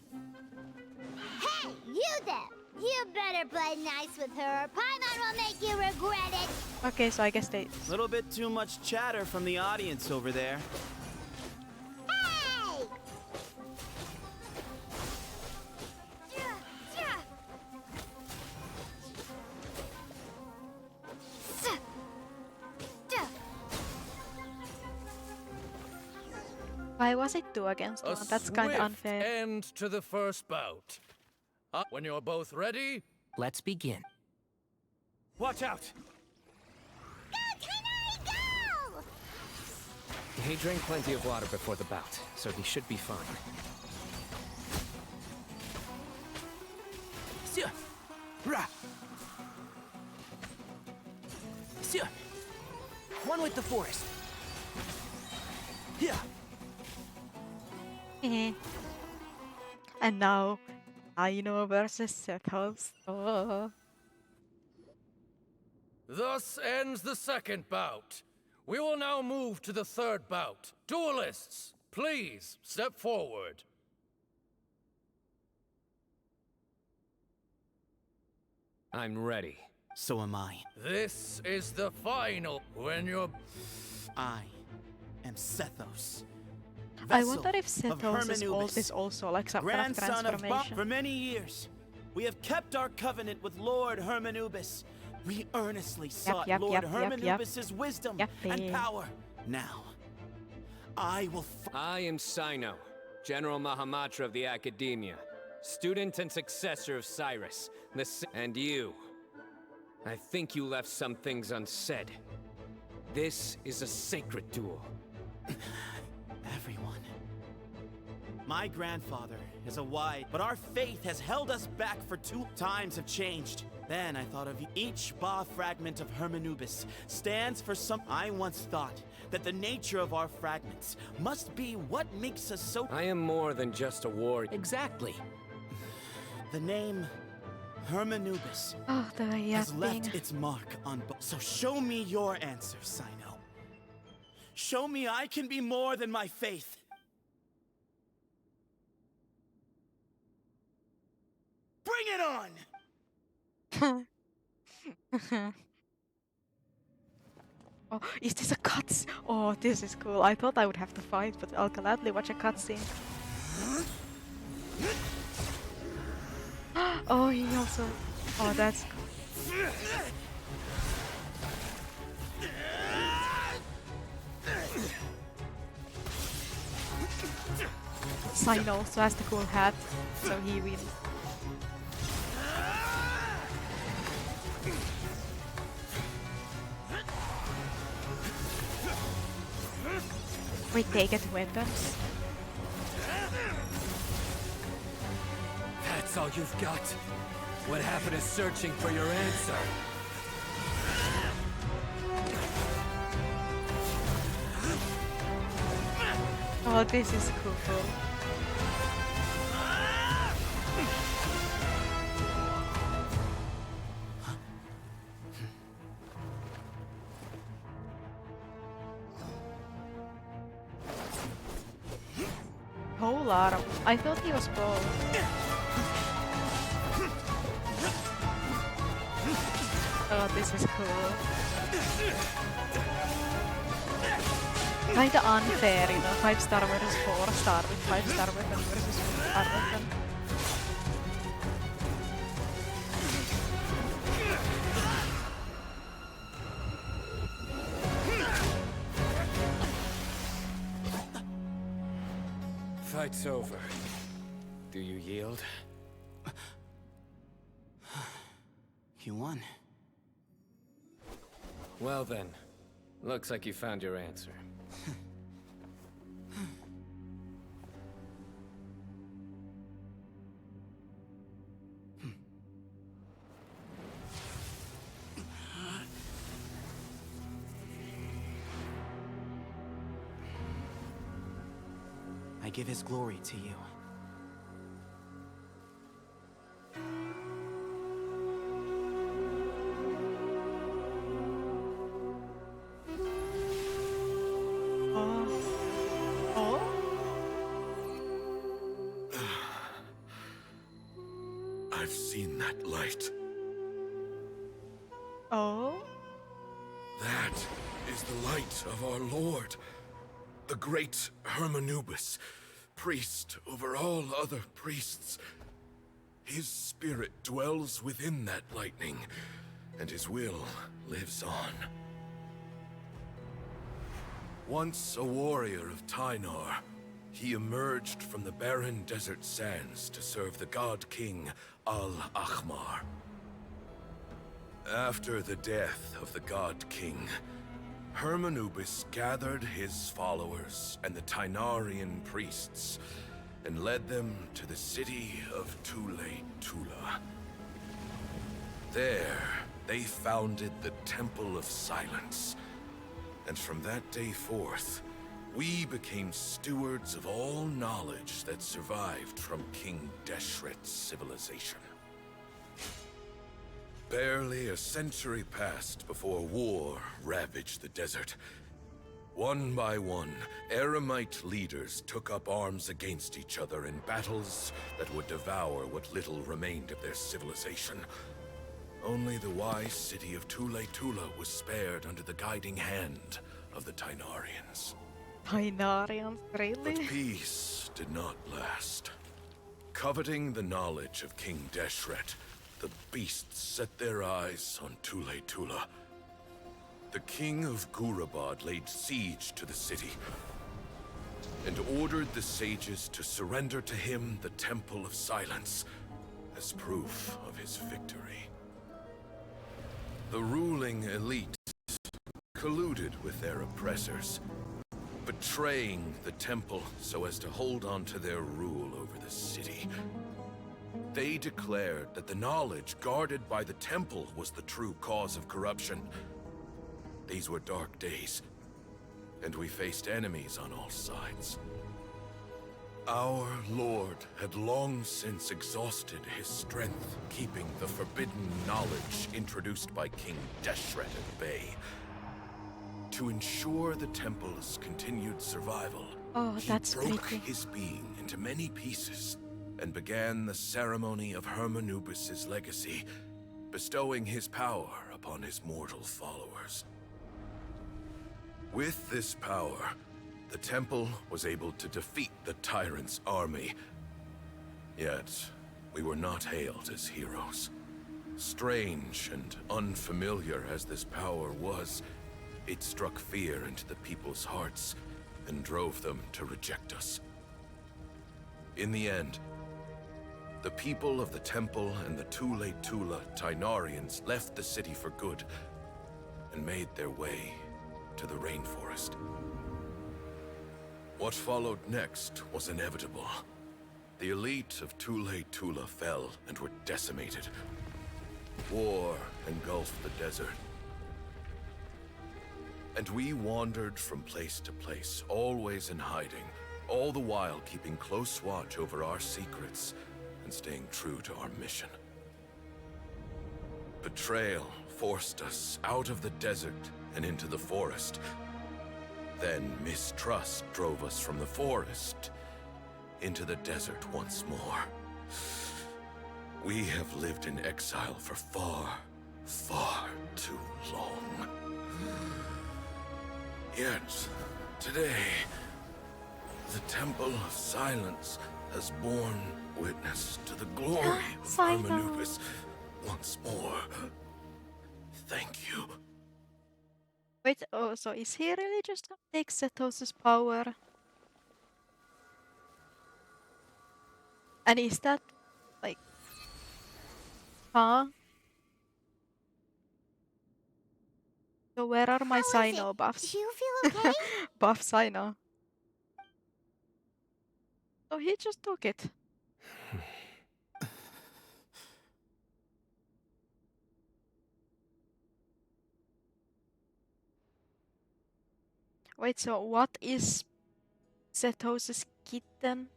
Hey, you there! You better play nice with her, or Paimon will make you regret it!
Okay, so I guess they...
Little bit too much chatter from the audience over there.
Hey!
Why was it 2 against 1? That's kind of unfair.
End to the first bout. When you're both ready,
let's begin.
Watch out!
Go, Tighnari, go!
He drank plenty of water before the bout, so he should be fine.
One with the forest.
Yeah. And now, Cyno versus Sethos. Oh.
thus ends the second bout. We will now move to the third bout. Duelists, please step forward.
I'm ready.
So am I.
This is the final. When you're...
I am Sethos.
I wonder if Sethos is also like some kind of
grandson of
transformation.
For many years, we have kept our covenant with Lord Hermanubis. We earnestly sought Lord Hermanubis' wisdom and power. Now, I will...
I am Cyno, General Mahamatra of the Academia, student and successor of Cyrus, and you. I think you left some things unsaid. This is a sacred duel.
Everyone. My grandfather is a wide, but our faith has held us back for 2 times have changed. Then I thought of each Ba fragment of Hermanubis stands for some... I once thought that the nature of our fragments must be what makes us so...
I am more than just a warrior.
Exactly.
The name Hermanubis has left its mark on... So show me your answer, Cyno. Show me I can be more than my faith. Bring it on!
Oh, is this a cutscene? Oh, this is cool. I thought I would have to fight, but I'll gladly watch a cutscene. Oh, he also... Oh, that's cool. Cyno also has the cool hat, so he wins. Wait, they get weapons?
That's all you've got? What happened is searching for your answer.
Oh, this is cool. Whole lot of... I thought he was both. Oh, this is cool. Kinda unfair, you know, 5-star versus 4-star with 5-star weapon versus 4-star weapon.
Fight's over. Do you yield?
You won.
Well then, looks like you found your answer.
I give his glory to you.
I've seen that light.
Oh?
That is the light of our Lord, the great Hermanubis, priest over all other priests. His spirit dwells within that lightning, and his will lives on. Once a warrior of Tynar, he emerged from the barren desert sands to serve the god king Al-Ahmar. After the death of the god king, Hermanubis gathered his followers and the Tynarian priests and led them to the city of Tule-Tula. There, they founded the Temple of Silence, and from that day forth, we became stewards of all knowledge that survived from King Deshret's civilization. Barely a century passed before war ravaged the desert. One by one, Eremite leaders took up arms against each other in battles that would devour what little remained of their civilization. Only the wise city of Tule-Tula was spared under the guiding hand of the Tynarians.
Tynarians, really?
But peace did not last. Coveting the knowledge of King Deshret, the beasts set their eyes on Tule-Tula. The king of Gurabad laid siege to the city and ordered the sages to surrender to him the Temple of Silence as proof of his victory. The ruling elite colluded with their oppressors, betraying the temple so as to hold on to their rule over the city. They declared that the knowledge guarded by the temple was the true cause of corruption. These were dark days, and we faced enemies on all sides. Our Lord had long since exhausted his strength, keeping the forbidden knowledge introduced by King Deshret at bay. To ensure the temple's continued survival, he broke his being into many pieces and began the ceremony of Hermanubis' legacy, bestowing his power upon his mortal followers. With this power, the temple was able to defeat the tyrant's army. Yet, we were not hailed as heroes. Strange and unfamiliar as this power was, it struck fear into the people's hearts and drove them to reject us. In the end, the people of the temple and the Tule-Tula Tynarians left the city for good and made their way to the rainforest. What followed next was inevitable. The elite of Tule-Tula fell and were decimated. War engulfed the desert. And we wandered from place to place, always in hiding, all the while keeping close watch over our secrets and staying true to our mission. Betrayal forced us out of the desert and into the forest. Then mistrust drove us from the forest into the desert once more. We have lived in exile for far, far too long. Yet, today, the Temple of Silence has borne witness to the glory of Hermanubis once more. Thank you.
Wait, oh, so is he really just gonna take Zethos' power? And is that, like... Huh? So where are my Cyno buffs?
Do you feel okay?
Buff Cyno. So he just took it. Wait, so what is Zethos' kitten.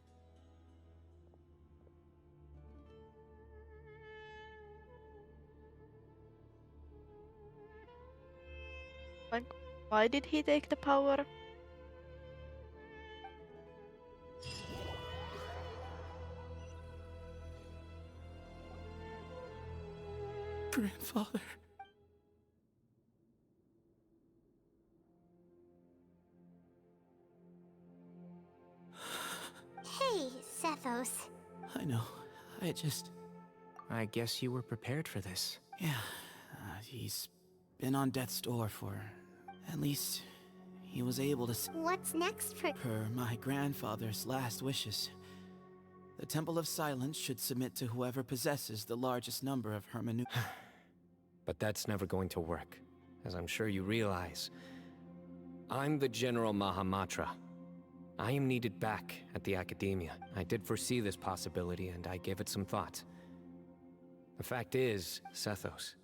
Like, why did he take the power?
Grandfather.
Hey, Sethos.
I know.
I guess you were prepared for this.
Yeah, he's been on death's door for... At least, he was able to...
What's next for...
Per my grandfather's last wishes. The Temple of Silence should submit to whoever possesses the largest number of Hermanu...
But that's never going to work, as I'm sure you realize. I'm the General Mahamatra. I am needed back at the Academia. I did foresee this possibility, and I gave it some thought. The fact is, Sethos,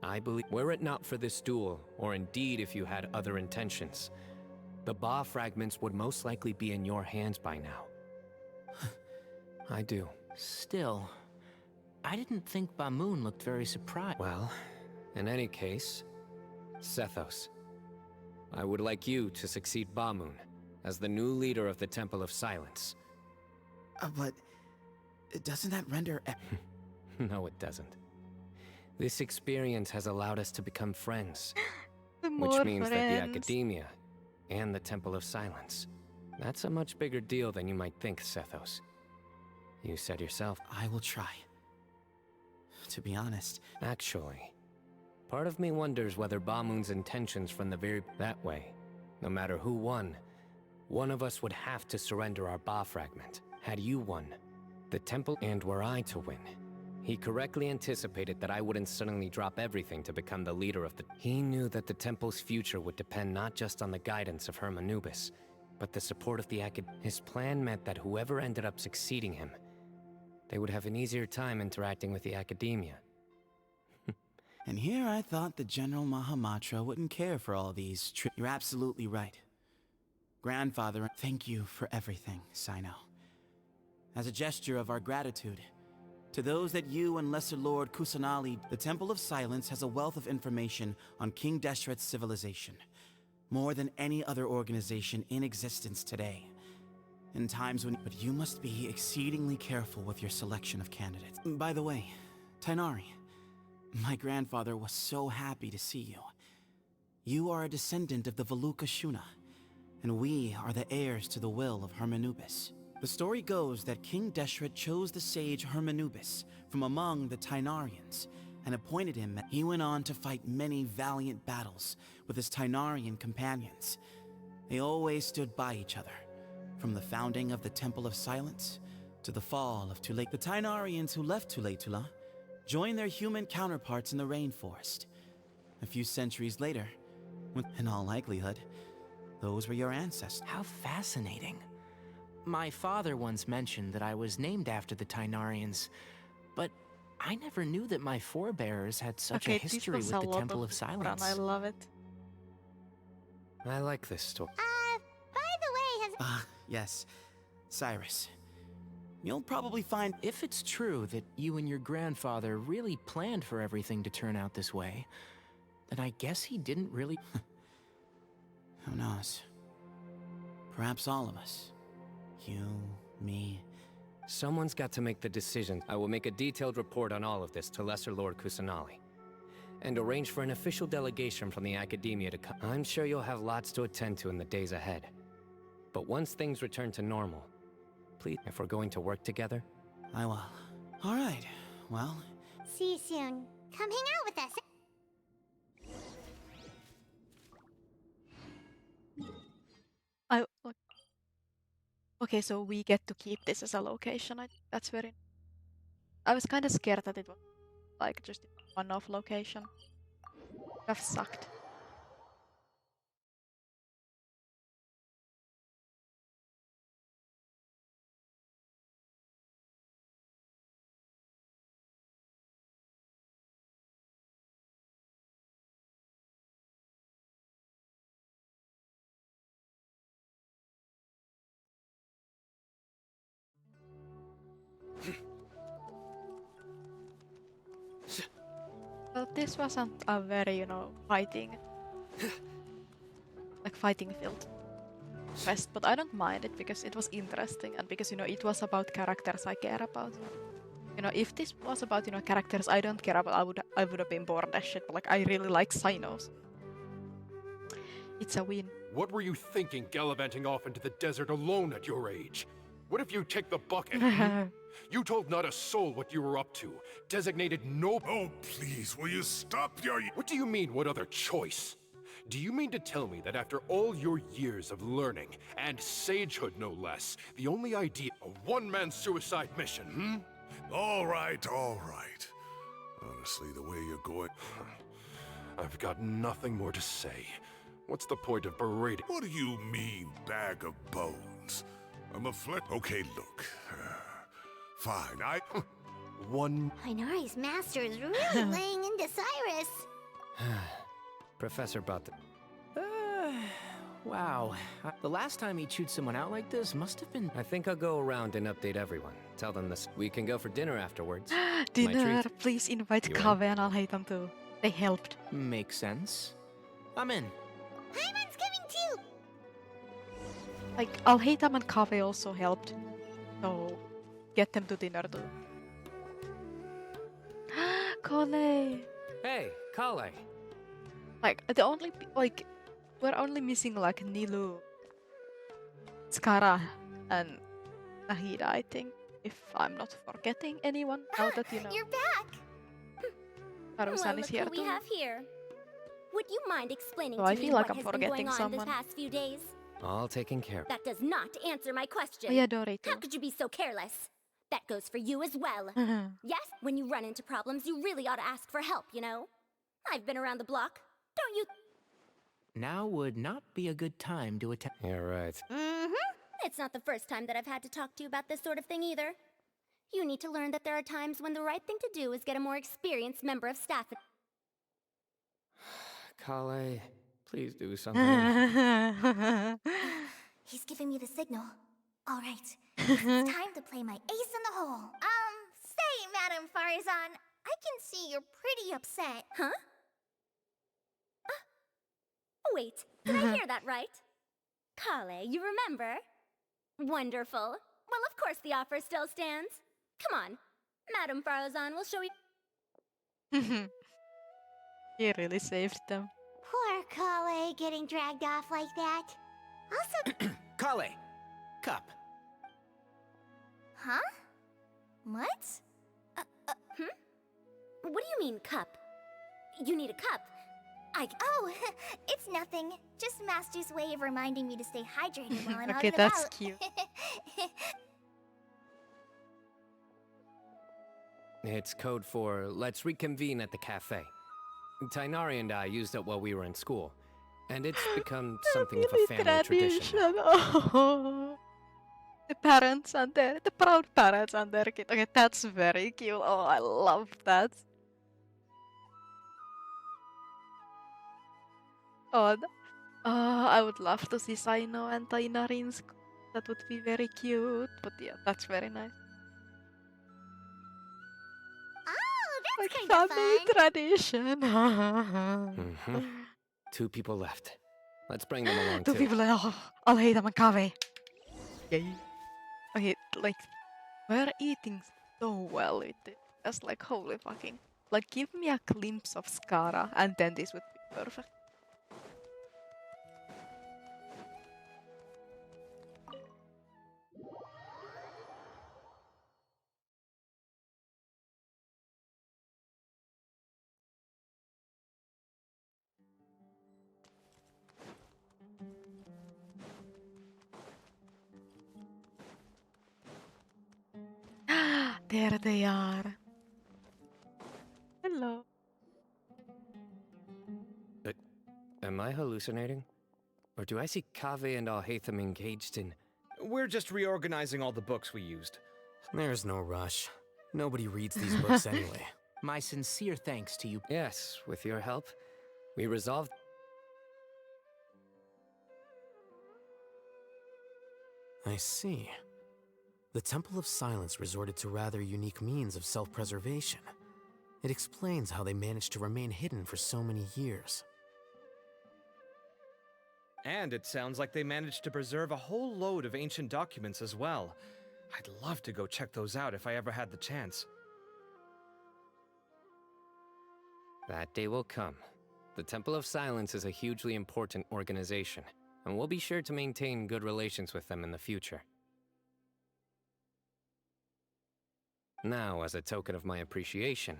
I believe, were it not for this duel, or indeed if you had other intentions, the Ba fragments would most likely be in your hands by now. I do.
Still, I didn't think Bamoon looked very surprised.
Well, in any case, Sethos, I would like you to succeed Bamoon as the new leader of the Temple of Silence.
But... doesn't that render...
No, it doesn't. This experience has allowed us to become friends. Which
More
means that
friends.
the Academia and the Temple of Silence, that's a much bigger deal than you might think, Sethos. You said yourself.
I will try. To be honest...
Actually, part of me wonders whether Bamoon's intentions from the very... That way, no matter who won, one of us would have to surrender our Ba fragment. Had you won, the Temple, and were I to win, he correctly anticipated that I wouldn't suddenly drop everything to become the leader of the... He knew that the Temple's future would depend not just on the guidance of Hermanubis, but the support of the His plan meant that whoever ended up succeeding him, they would have an easier time interacting with the Academia.
And here I thought the General Mahamatra wouldn't care for all these You're absolutely right. Grandfather, thank you for everything, Cyno. As a gesture of our gratitude, to those that you and Lesser Lord Kusanali, the Temple of Silence has a wealth of information on King Deshret's civilization. More than any other organization in existence today. In times when... But you must be exceedingly careful with your selection of candidates. By the way, Tainari, my grandfather was so happy to see you. You are a descendant of the Valuka Shuna, and we are the heirs to the will of Hermanubis. The story goes that King Deshret chose the sage Hermanubis from among the Tainarians and appointed him. He went on to fight many valiant battles with his Tainarian companions. They always stood by each other, from the founding of the Temple of Silence to the fall of Tule. The Tainarians who left Tule joined their human counterparts in the rainforest. A few centuries later, in all likelihood, those were your ancestors.
How fascinating. My father once mentioned that I was named after the Tainarians, but I never knew that my forebears had such a history with the Temple of Silence.
I love it.
I like this story.
By the way, has...
Yes. Cyrus. You'll probably find...
If it's true that you and your grandfather really planned for everything to turn out this way, then I guess he didn't really...
Who knows? Perhaps all of us. You, me...
Someone's got to make the decision. I will make a detailed report on all of this to Lesser Lord Kusanali, and arrange for an official delegation from the Academia to come. I'm sure you'll have lots to attend to in the days ahead. But once things return to normal, please, if we're going to work together...
I will. All right, well...
See you soon. Come hang out with us.
Okay, so we get to keep this as a location. That's very... I was kind of scared that it was like just a one-off location. That sucked. this wasn't a very, you know, fighting filled quest, but I don't mind it because it was interesting and because, you know, it was about characters I care about. You know, if this was about, you know, characters I don't care about, I would have been bored as shit, but like I really like Cynos. It's a win.
What were you thinking gallivanting off into the desert alone at your age? What if you take the bucket? You told not a soul what you were up to. Designated no—
Oh, please, will you stop your...
What do you mean, what other choice? Do you mean to tell me that after all your years of learning, and sagehood no less, the only idea— a one-man suicide mission,
All right, all right. Honestly, the way you're going...
I've got nothing more to say. What's the point of berating—
What do you mean, bag of bones? I'm a Okay, look. Fine,
Inari's master is really laying into Cyrus.
Professor about the...
Wow. The last time he chewed someone out like this must have been...
I think I'll go around and update everyone. Tell them this. We can go for dinner afterwards.
Dinner, please invite
You
Kave and I'll hate them too. They helped.
Makes sense. I'm in.
Paimon's coming too.
Like, I'll hate them and Kave also helped. So, get them to dinner too. Kole!
Hey, Kale.
Like, the only, like, we're only missing, like, Nilu, Skara, and Nahida, I think. If I'm not forgetting anyone, now that you know.
You're back!
Harusan is here
Look who
too.
we have here. Would you mind explaining
So
to
I
me
feel like
what
I'm
has been
forgetting
going on
someone.
this past few days?
All taken care of.
That does not answer my question.
Oh, yeah, Dorito.
How could you be so careless? That goes for you as well. Yes, when you run into problems, you really ought to ask for help, you know? I've been around the block. Don't you?
Now would not be a good time to attack.
You're right.
It's not the first time that I've had to talk to you about this sort of thing either. You need to learn that there are times when the right thing to do is get a more experienced member of staff.
Kale, please do something.
He's giving me the signal. All right, it's time to play my ace in the hole. Say, Madame Farzan, I can see you're pretty upset. Huh? Wait, did I hear that right? Kale, you remember? Wonderful. Well, of course the offer still stands. Come on, Madame Farzan will show you.
He really saved them.
Poor Kale getting dragged off like that. Also,
Kale! Cup.
Huh? What? What do you mean, cup? You need a cup. Oh, it's nothing. Just Master's way of reminding me to stay hydrated while I'm out
Okay,
and
that's
about.
cute.
It's code for let's reconvene at the cafe. Tainari and I used it while we were in school, and it's become something of a family tradition.
Oh. The parents and the proud parents and their kid. Okay, that's very cute. Oh, I love that. Oh, I would love to see Cyno and Tainari in school. That would be very cute. But yeah, that's very nice.
oh, that's
Like
kind of
family
fun.
tradition.
2 people left. Let's bring them along
Two
too.
people. Oh, I'll hate them and Kave. Yay. Okay, like, we're eating so well with it. That's like, holy fucking. Like, give me a glimpse of Skara, and then this would be perfect. There they are. Hello.
Am I hallucinating? Or do I see Kave and Alhaitham engaged in...
We're just reorganizing all the books we used.
There's no rush. Nobody reads these books anyway.
My sincere thanks to you.
Yes, with your help, we resolved...
I see. The Temple of Silence resorted to rather unique means of self-preservation. It explains how they managed to remain hidden for so many years.
And it sounds like they managed to preserve a whole load of ancient documents as well. I'd love to go check those out if I ever had the chance.
That day will come. The Temple of Silence is a hugely important organization, and we'll be sure to maintain good relations with them in the future. Now, as a token of my appreciation,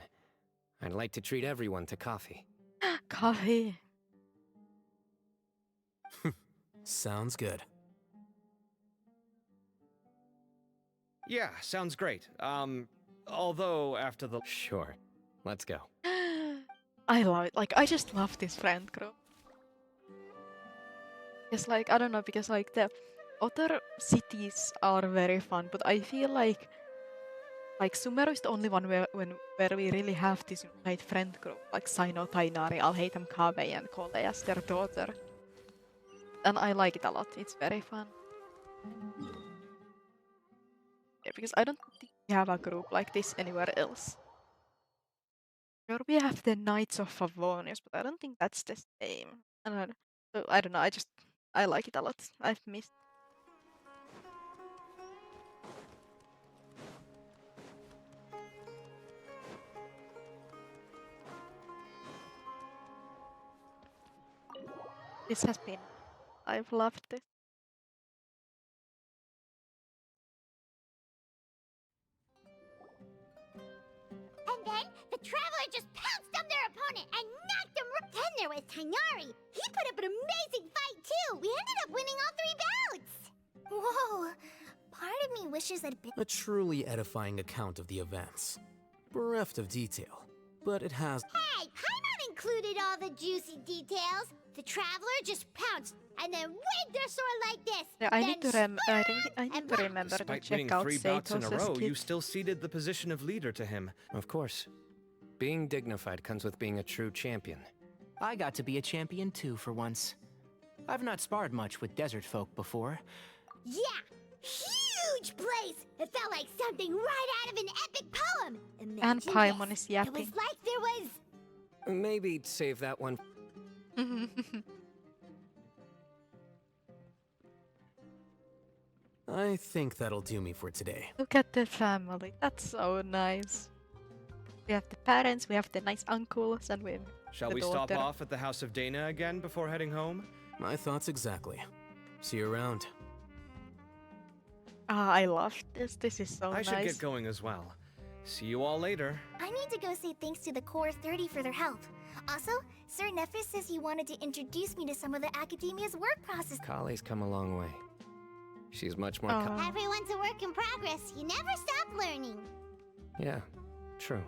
I'd like to treat everyone to coffee.
Coffee.
Sounds good.
Yeah, sounds great. Although after the...
Sure. Let's go.
I love it. Like, I just love this friend group. It's like, I don't know, because like the other cities are very fun, but I feel like Sumeru is the only one where we really have this united friend group, like Cyno, Tainari, Alhaitham, Kaveh, and Kole as their daughter. And I like it a lot. It's very fun. Yeah, because I don't think we have a group like this anywhere else. Sure, we have the Knights of Favonius, but I don't think that's the same. So I don't know. I like it a lot. I've missed. This has been. I've loved this.
And then the Traveler just pounced on their opponent and knocked him. Then there was Tainari. He put up an amazing fight too. We ended up winning all 3 bouts. Whoa. Part of me wishes I'd been.
A truly edifying account of the events. Bereft of detail, but it has...
Hey, Paimon included all the juicy details. The Traveler just pounced and then waved their sword like this.
Yeah, I need to remember to
Despite winning
check out
3 bouts in a
Sato's
row, you
kit.
still ceded the position of leader to him.
Of course. Being dignified comes with being a true champion.
I got to be a champion too for once. I've not sparred much with desert folk before.
Yeah, huge place. It felt like something right out of an epic poem. Imagine
And Paimon
this.
is yapping.
It was like there was.
Maybe save that one.
I think that'll do me for today.
Look at the family. That's so nice. We have the parents, we have the nice uncles, and we have
Shall
the
we
daughter.
stop off at the house of Dana again before heading home?
My thoughts exactly. See you around.
Ah, I love this. This is so
I
nice.
should get going as well. See you all later.
I need to go say thanks to the Core 30 for their help. Also, Sir Nephis says he wanted to introduce me to some of the Academia's work process.
Kali's come a long way. She's much more...
Everyone's a work in progress. You never stop learning.
Yeah, true.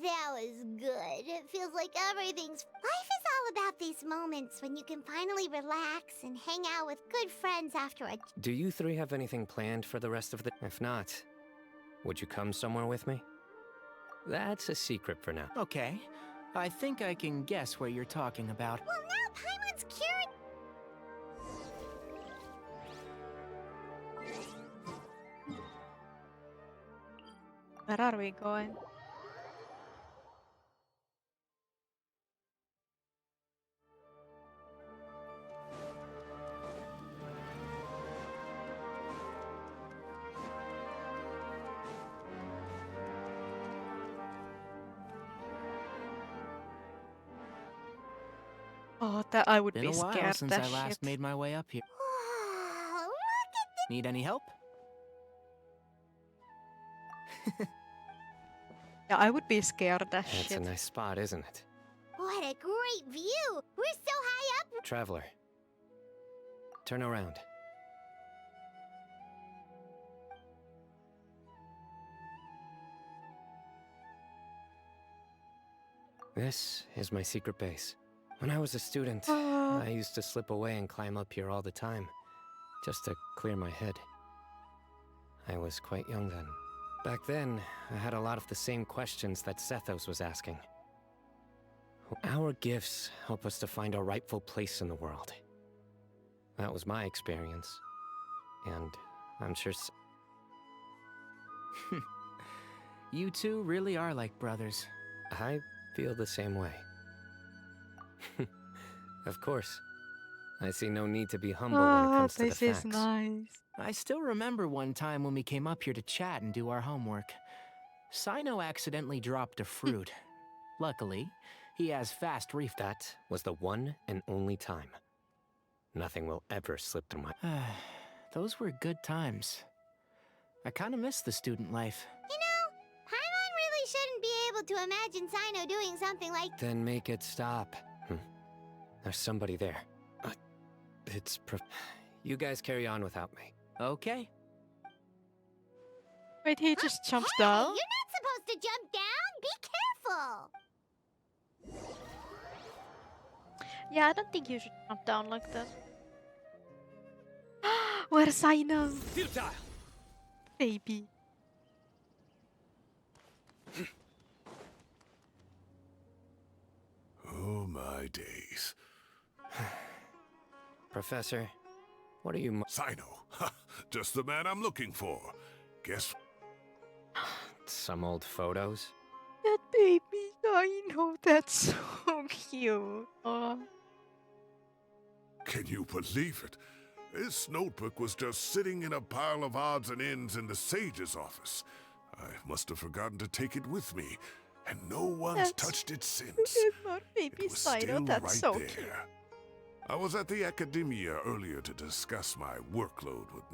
That was good. It feels like everything's... Life is all about these moments when you can finally relax and hang out with good friends after a...
Do you 3 have anything planned for the rest of the... If not, would you come somewhere with me? That's a secret for now.
Okay. I think I can guess where you're talking about.
Well, now Paimon's cured...
Where are we going? Oh, that I would
Been
be
a while
scared.
since
That
I
shit.
last made my way up here.
Look at
Need any help?
Yeah, I would be scared. That
That's
shit.
a nice spot, isn't it?
What a great view! We're so high up!
Traveler. Turn around. This is my secret base. When I was a student, I used to slip away and climb up here all the time, just to clear my head. I was quite young then, Back then, I had a lot of the same questions that Sethos was asking. Our gifts help us to find our rightful place in the world. That was my experience. And I'm sure
You two really are like brothers.
I feel the same way. Of course. I see no need to be humble when it comes to the
this
facts.
is nice.
I still remember one time when we came up here to chat and do our homework. Cyno accidentally dropped a fruit. Luckily, he has fast reflex.
That was the one and only time. Nothing will ever slip through my...
Those were good times. I kind of miss the student life.
You know, Paimon really shouldn't be able to imagine Cyno doing something like...
Then make it stop. There's somebody there. You guys carry on without me.
Okay.
Wait, he just jumps
Hey,
down?
you're not supposed to jump down! Be careful!
Yeah, I don't think you should jump down like that. Where's Cyno?
Futile!
Baby.
Oh my days.
Professor, what are you...
Cyno. Just the man I'm looking for. Guess...
Some old photos?
That baby Cyno, that's so cute. Aw.
Can you believe it? This notebook was just sitting in a pile of odds and ends in the Sage's office. I must have forgotten to take it with me, and no one's touched it since.
Look at baby
It was
Cyno,
still
that's
right
so
there.
cute.
I was at the Academia earlier to discuss my workload with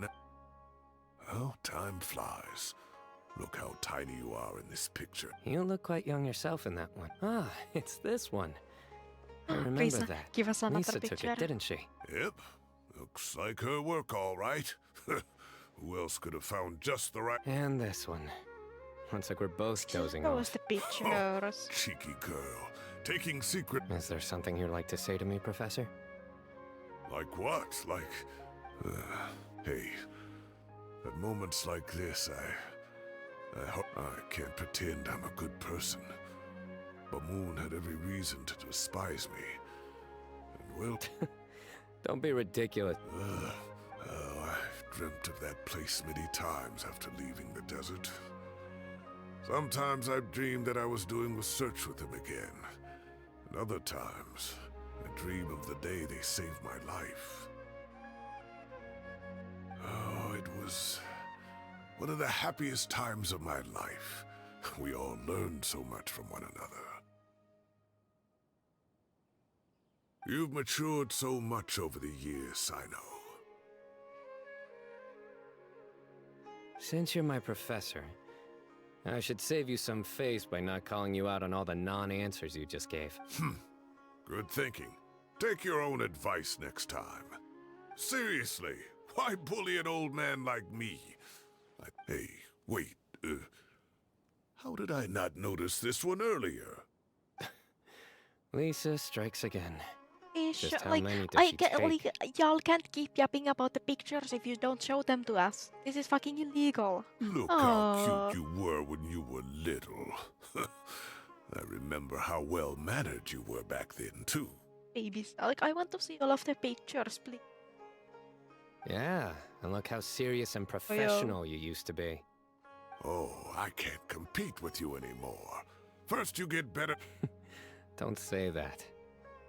Oh, time flies. Look how tiny you are in this picture.
You look quite young yourself in that one. Ah, it's this one. I remember
Please,
that.
give us another
Lisa
picture.
took it, didn't she?
Yep. Looks like her work, all right. Who else could have found just the right...
And this one. Looks like we're both dozing
That
off.
was the pictures.
Cheeky girl. Taking secret...
Is there something you'd like to say to me, Professor?
Like what? Like... hey. At moments like this, I hope... I can't pretend I'm a good person. Bamoon had every reason to despise me. And well...
Don't be ridiculous.
Oh, I've dreamt of that place many times after leaving the desert. Sometimes I've dreamed that I was doing research with them again. And other times, I dream of the day they saved my life. Oh, it was one of the happiest times of my life. We all learned so much from one another. You've matured so much over the years, Cyno.
Since you're my professor, I should save you some face by not calling you out on all the non-answers you just gave.
Good thinking. Take your own advice next time. Seriously, why bully an old man like me? Hey, wait, how did I not notice this one earlier?
Lisa strikes again. Just how
Like,
many does she take?
like, y'all can't keep yapping about the pictures if you don't show them to us. This is fucking illegal.
Look
Aw.
how cute you were when you were little. I remember how well-mannered you were back then, too.
Babies, like, I want to see all of the pictures, please.
Yeah, and look how serious and professional you used to be.
Oh, I can't compete with you anymore. First you get better...
Don't say that.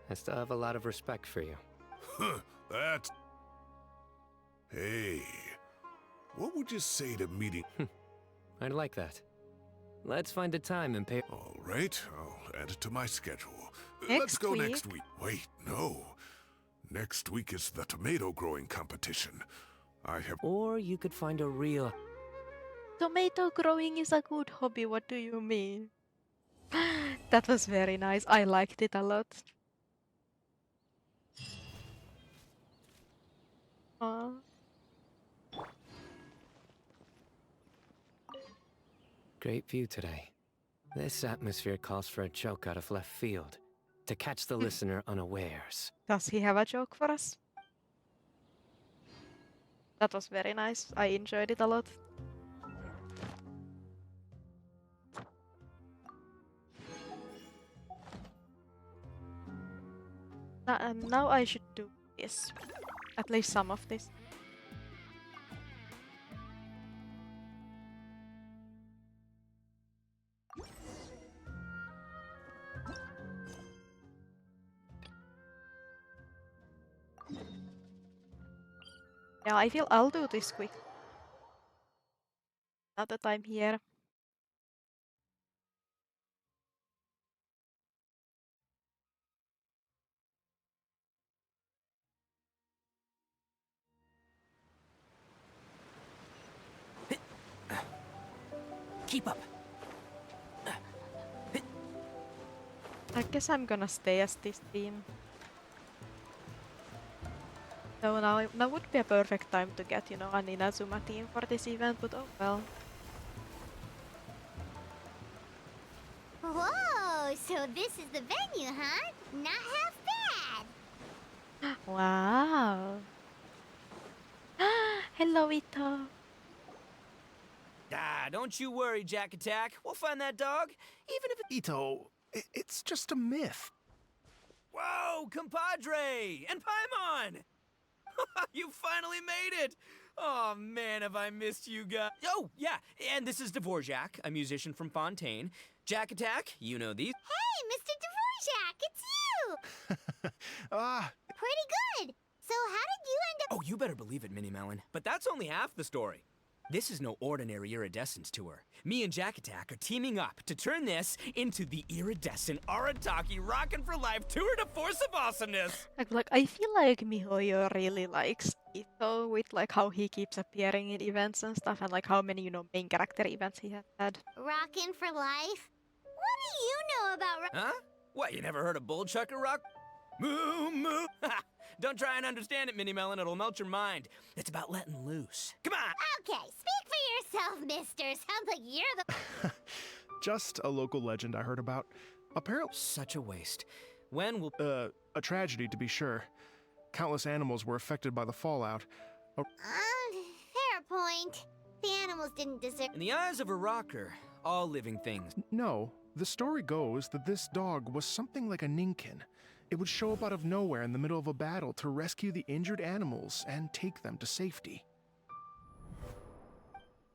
I still have a lot of respect for you.
That's... Hey, what would you say to meeting...
I'd like that. Let's find a time and pay...
All right, I'll add it to my schedule.
Next
Let's go
week?
next week. Wait, no. Next week is the tomato growing competition. I have...
Or you could find a real...
Tomato growing is a good hobby, what do you mean? That was very nice, I liked it a lot.
Great view today. This atmosphere calls for a joke out of left field, to catch the listener unawares.
Does he have a joke for us? That was very nice, I enjoyed it a lot. Now I should do this. At least some of this. Yeah, I feel I'll do this quick. Now that I'm here.
Keep up.
I guess I'm gonna stay as this team. So now would be a perfect time to get, you know, an Inazuma team for this event, but oh well.
Whoa, so this is the venue, huh? Not half bad.
Wow. Hello, Ito.
Ah, don't you worry, Jack Attack. We'll find that dog, even if
Ito, it's just a myth.
Whoa, compadre! And Paimon! You finally made it! Oh man, have I missed you guys. Oh, yeah, and this is Dvorak, a musician from Fontaine. Jack Attack, you know these.
Hey, Mr. Dvorak, it's you! Pretty good. So how did you end up...
Oh, you better believe it, Minnie Melon. But that's only half the story. This is no ordinary iridescence tour. Me and Jack Attack are teaming up to turn this into the iridescent Arataki Rockin' for Life tour de force of awesomeness.
Like I feel like MiHoYo really likes Ito with like how he keeps appearing in events and stuff, and like how many, you know, main character events he has had.
Rockin' for life? What do you know about...
Huh? What, you never heard of Bull Chucker Rock? Moo moo! Don't try and understand it, Minnie Melon. It'll melt your mind. It's about letting loose. Come on!
Okay, speak for yourself, mister. Sounds like you're the...
Just a local legend I heard about. Apparently...
Such a waste. When will...
a tragedy to be sure. Countless animals were affected by the fallout.
Fair point. The animals didn't deserve...
In the eyes of a rocker, all living things...
No, the story goes that this dog was something like a ninkin. It would show up out of nowhere in the middle of a battle to rescue the injured animals and take them to safety.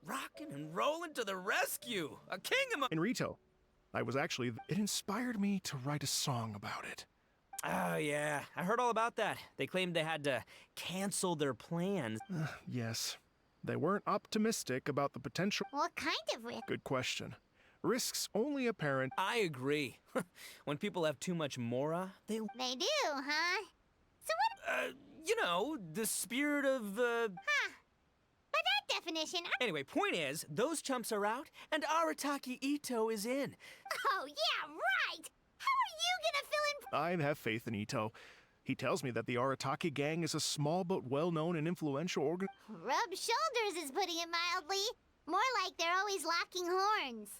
Rockin' and rollin' to the rescue! A king among...
In Rito, I was actually... It inspired me to write a song about it.
Oh, yeah. I heard all about that. They claimed they had to cancel their plans.
Yes. They weren't optimistic about the potential...
What kind of risk?
Good question. Risks only apparent...
I agree. When people have too much mora,
They do, huh? So what...
you know, the spirit of,
Huh. By that definition,
Anyway, point is, those chumps are out, and Arataki Ito is in.
Oh, yeah, right! How are you gonna fill in...
I have faith in Ito. He tells me that the Arataki gang is a small but well-known and influential organ...
Rub shoulders is putting it mildly. More like they're always locking horns.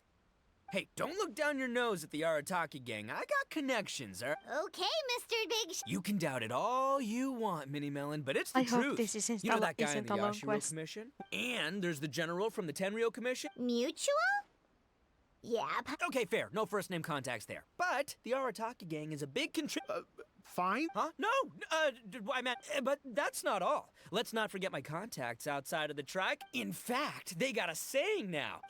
Hey, don't look down your nose at the Arataki gang. I got connections,
Okay, Mr. Big
You can doubt it all you want, Minnie Melon, but it's the
I
truth.
hope this isn't
you know that guy in
isn't
the
a long
Yashiro
quest.
Commission? And there's the general from the Tenryo Commission?
Mutual? Yeah.
Okay, fair. No first-name contacts there. But the Arataki gang is a big
Fine?
Huh? No, I meant, but that's not all. Let's not forget my contacts outside of the track. In fact, they got a saying now.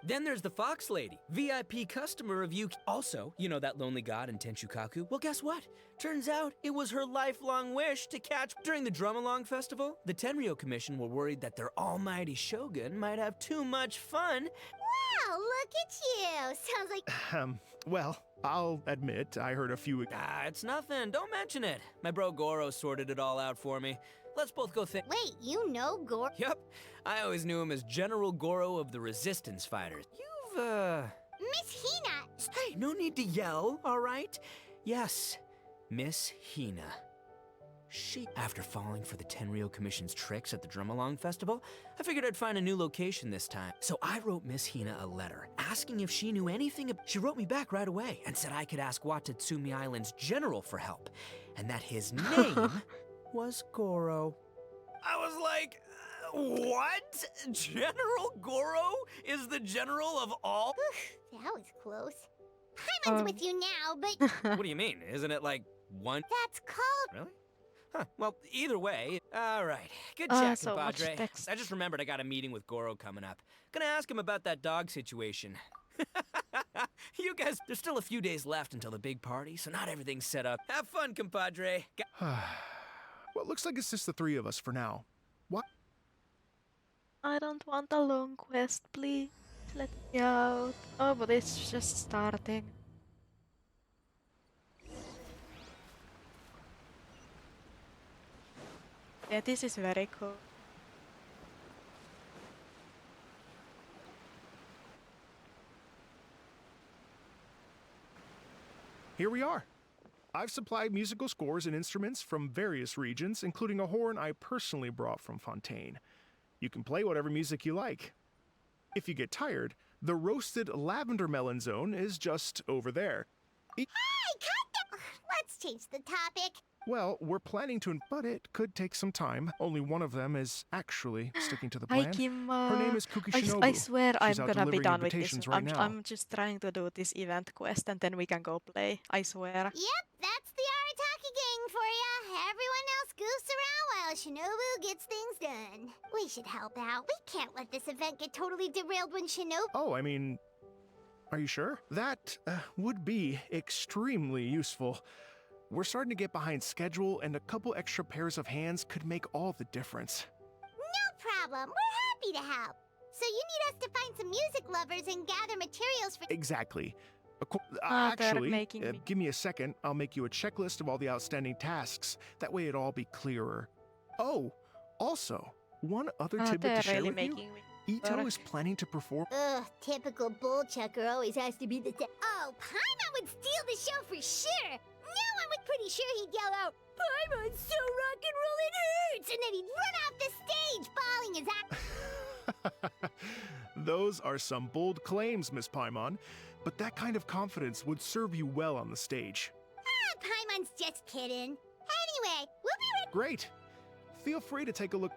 Then there's the Fox Lady, VIP customer of Yuki. Also, you know that lonely god in Tenshukaku? Well, guess what? Turns out it was her lifelong wish to catch... During the Drum-Along Festival, the Tenryo Commission were worried that their almighty shogun might have too much fun.
Wow, look at you. Sounds like...
Well, I'll admit I heard a few...
It's nothing. Don't mention it. My bro Goro sorted it all out for me. Let's both go think.
Wait, you know Goro?
Yep. I always knew him as General Goro of the Resistance Fighters. You've,
Miss Hina!
Hey, no need to yell, all right? Yes, Miss Hina. After falling for the Tenryo Commission's tricks at the Drum-Along Festival, I figured I'd find a new location this time. So I wrote Miss Hina a letter, asking if she knew anything She wrote me back right away, and said I could ask Watatsumi Island's general for help, and that his name was Goro. I was like, what? General Goro is the general of all?
That was close. Paimon's with you now, but...
What do you mean? Isn't it like
one.
That's called...
Really? Huh. Well, either way, all right. Good
Ah,
chat,
so much
compadre.
text.
I just remembered I got a meeting with Goro coming up. Gonna ask him about that dog situation. You guys, there's still a few days left until the big party, so not everything's set up. Have fun, compadre.
Well, it looks like it's just the three of us for now. What?
I don't want a long quest, please. Let me out. Oh, but it's just starting. Yeah, this is very cool.
Here we are. I've supplied musical scores and instruments from various regions, including a horn I personally brought from Fontaine. You can play whatever music you like. If you get tired, the roasted lavender melon zone is just over there.
Hey, cut the... Let's change the topic.
Well, we're planning to, but it could take some time. Only one of them is actually sticking to the
Hi,
plan.
Kimma.
Her name is Kuki
I
Shinobu.
swear I'm
She's out
gonna be
delivering
done with this.
invitations right now.
I'm just trying to do this event quest and then we can go play. I swear.
Yep, that's the Arataki gang for ya. Everyone else goofs around while Shinobu gets things done. We should help out. We can't let this event get totally derailed when Shinobu...
Oh, I mean, are you sure? That would be extremely useful. We're starting to get behind schedule, and a couple extra pairs of hands could make all the difference.
No problem. We're happy to help. So you need us to find some music lovers and gather materials for...
Exactly.
They're
Actually,
making me-
give me a second. I'll make you a checklist of all the outstanding tasks. That way it'll all be clearer. Oh, also, one other tidbit
they're
to share
really
with you.
making me
Ito
work.
is planning to perform...
Ugh, typical bull chucker always has to be the... Oh, Paimon would steal the show for sure! No one was pretty sure he'd yell out, Paimon's so rock and roll it hurts! And then he'd run off the stage, bawling his ass...
Those are some bold claims, Miss Paimon, but that kind of confidence would serve you well on the stage.
Ah, Paimon's just kidding. Anyway, we'll be right...
Great. Feel free to take a look...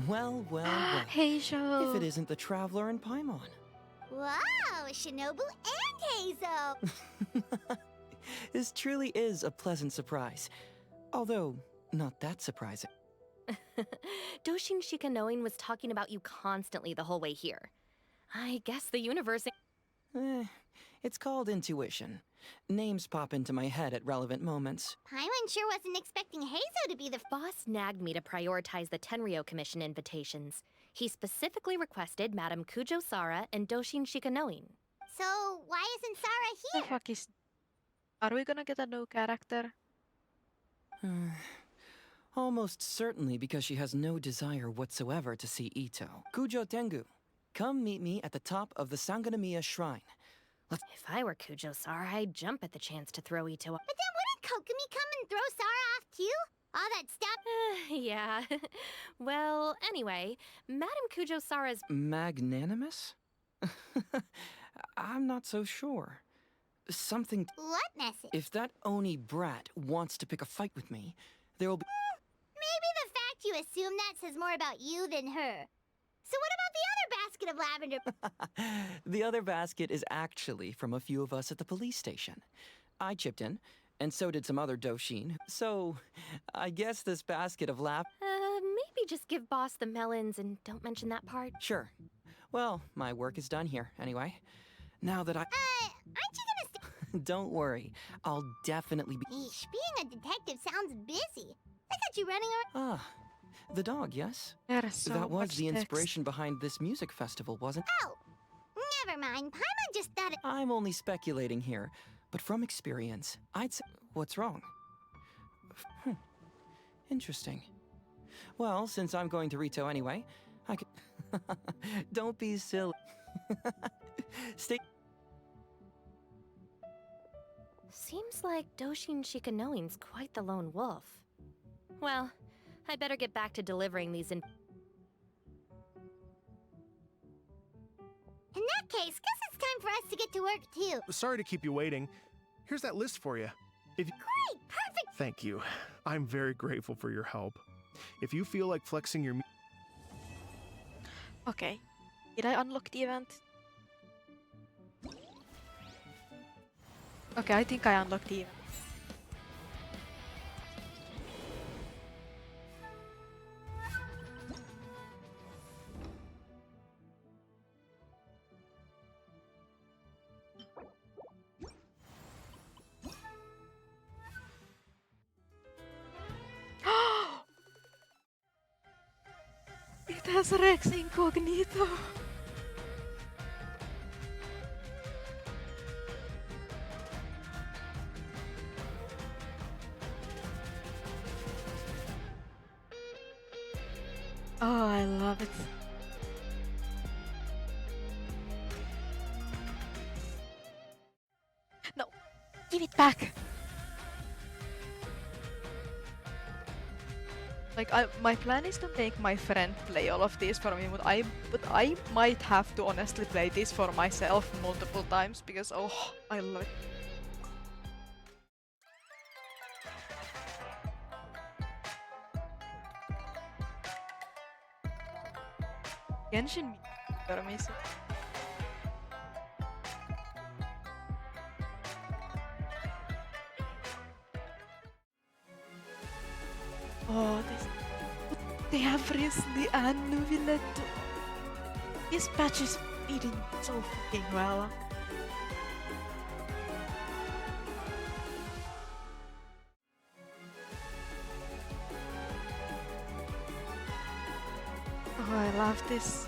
Well, well, well.
Hey, Joe.
If it isn't the Traveler and Paimon.
Wow, Shinobu and Heizo!
This truly is a pleasant surprise. Although, not that surprising.
Doshin Shikanoin was talking about you constantly the whole way here. I guess the universe...
It's called intuition. Names pop into my head at relevant moments.
Paimon sure wasn't expecting Heizo to be the...
Boss nagged me to prioritize the Tenryo Commission invitations. He specifically requested Madame Kujo Sara and Doshin Shikanoin.
So, why isn't Sara
The
here?
fuck is... Are we gonna get a new character?
Almost certainly because she has no desire whatsoever to see Ito. Kujo Tengu, come meet me at the top of the Sanganamiya Shrine.
If I were Kujo Sara, I'd jump at the chance to throw Ito up.
But then wouldn't Kokomi come and throw Sara off too? All that stuff?
Yeah. Well, anyway, Madame Kujo Sara's...
Magnanimous? I'm not so sure. Something...
What message?
If that Oni brat wants to pick a fight with me, there will be...
Maybe the fact you assume that says more about you than her. So what about the other basket of lavender?
The other basket is actually from a few of us at the police station. I chipped in, and so did some other Doshin. So, I guess this basket of
Maybe just give Boss the melons and don't mention that part.
Sure. Well, my work is done here, anyway. Now that
aren't you gonna
Don't worry. I'll definitely be...
Eesh, being a detective sounds busy. I got you running around...
Ah, the dog, yes?
There's so
that was
much
the
text.
inspiration behind this music festival, wasn't it?
Oh, never mind. Paimon just thought it...
I'm only speculating here, but from experience, I'd say... What's wrong? Interesting. Well, since I'm going to Rito anyway, I could... Don't be silly. Stay...
Seems like Doshin Shikanoin's quite the lone wolf. Well, I'd better get back to delivering these in
that case, guess it's time for us to get to work too.
Sorry to keep you waiting. Here's that list for you. If you...
Great! Perfect!
Thank you. I'm very grateful for your help. If you feel like flexing your...
Okay. Did I unlock the event? Okay, I think I unlocked the event. It has Rex Incognito. Oh, I love it. No, give it back. Like, my plan is to make my friend play all of these for me, but I might have to honestly play this for myself multiple times because oh, I love it. Genshin for me. So. Oh, they have recently annullated. This patch is feeding so fucking well. Oh, I love this.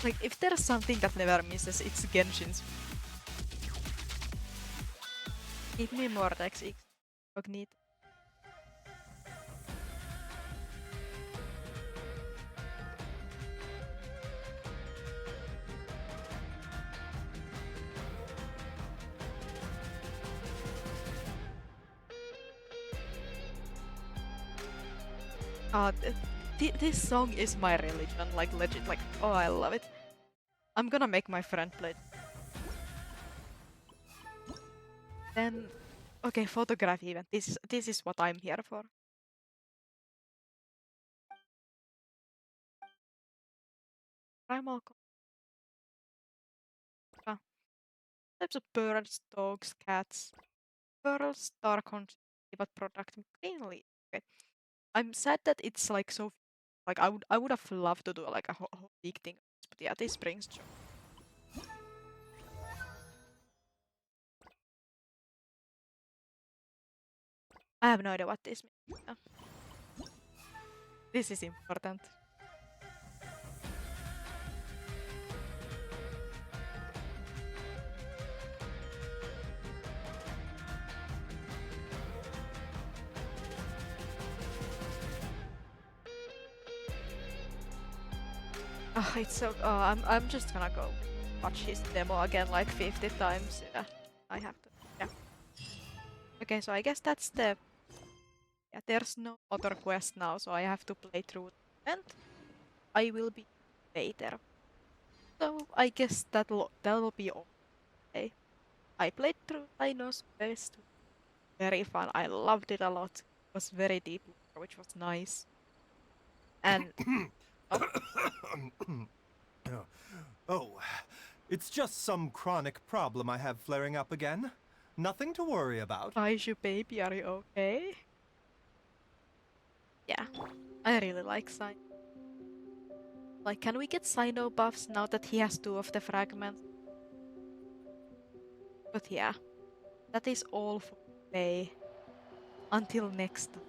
Like, if there's something that never misses, it's Genshin's. Give me more Rex Incognito. This song is my religion, like legit, like, oh, I love it. I'm gonna make my friend play it. Then, okay, photography event. This is what I'm here for. Primal types of birds, dogs, cats. Pearls, dark but product cleanly. Okay. I'm sad that it's like so. Like I would have loved to do like a whole big thing, but yeah, this brings joy. I have no idea what this means. Yeah. This is important. Oh, it's so. Oh, I'm just gonna go watch his demo again like 50 times. Yeah, I have to. Yeah. Okay, so I guess that's the. Yeah, there's no other quest now, so I have to play through the event. I will be later. So I guess that'll be all. Okay. I played through Cyno's quest. Very fun. I loved it a lot. It was very deep, which was nice. And
Oh, it's just some chronic problem I have flaring up again. Nothing to worry about.
Kaiju baby, are you okay? Yeah, I really like Cyno. Like, can we get Cyno buffs now that he has 2 of the fragments? But yeah, that is all for today. Until next time.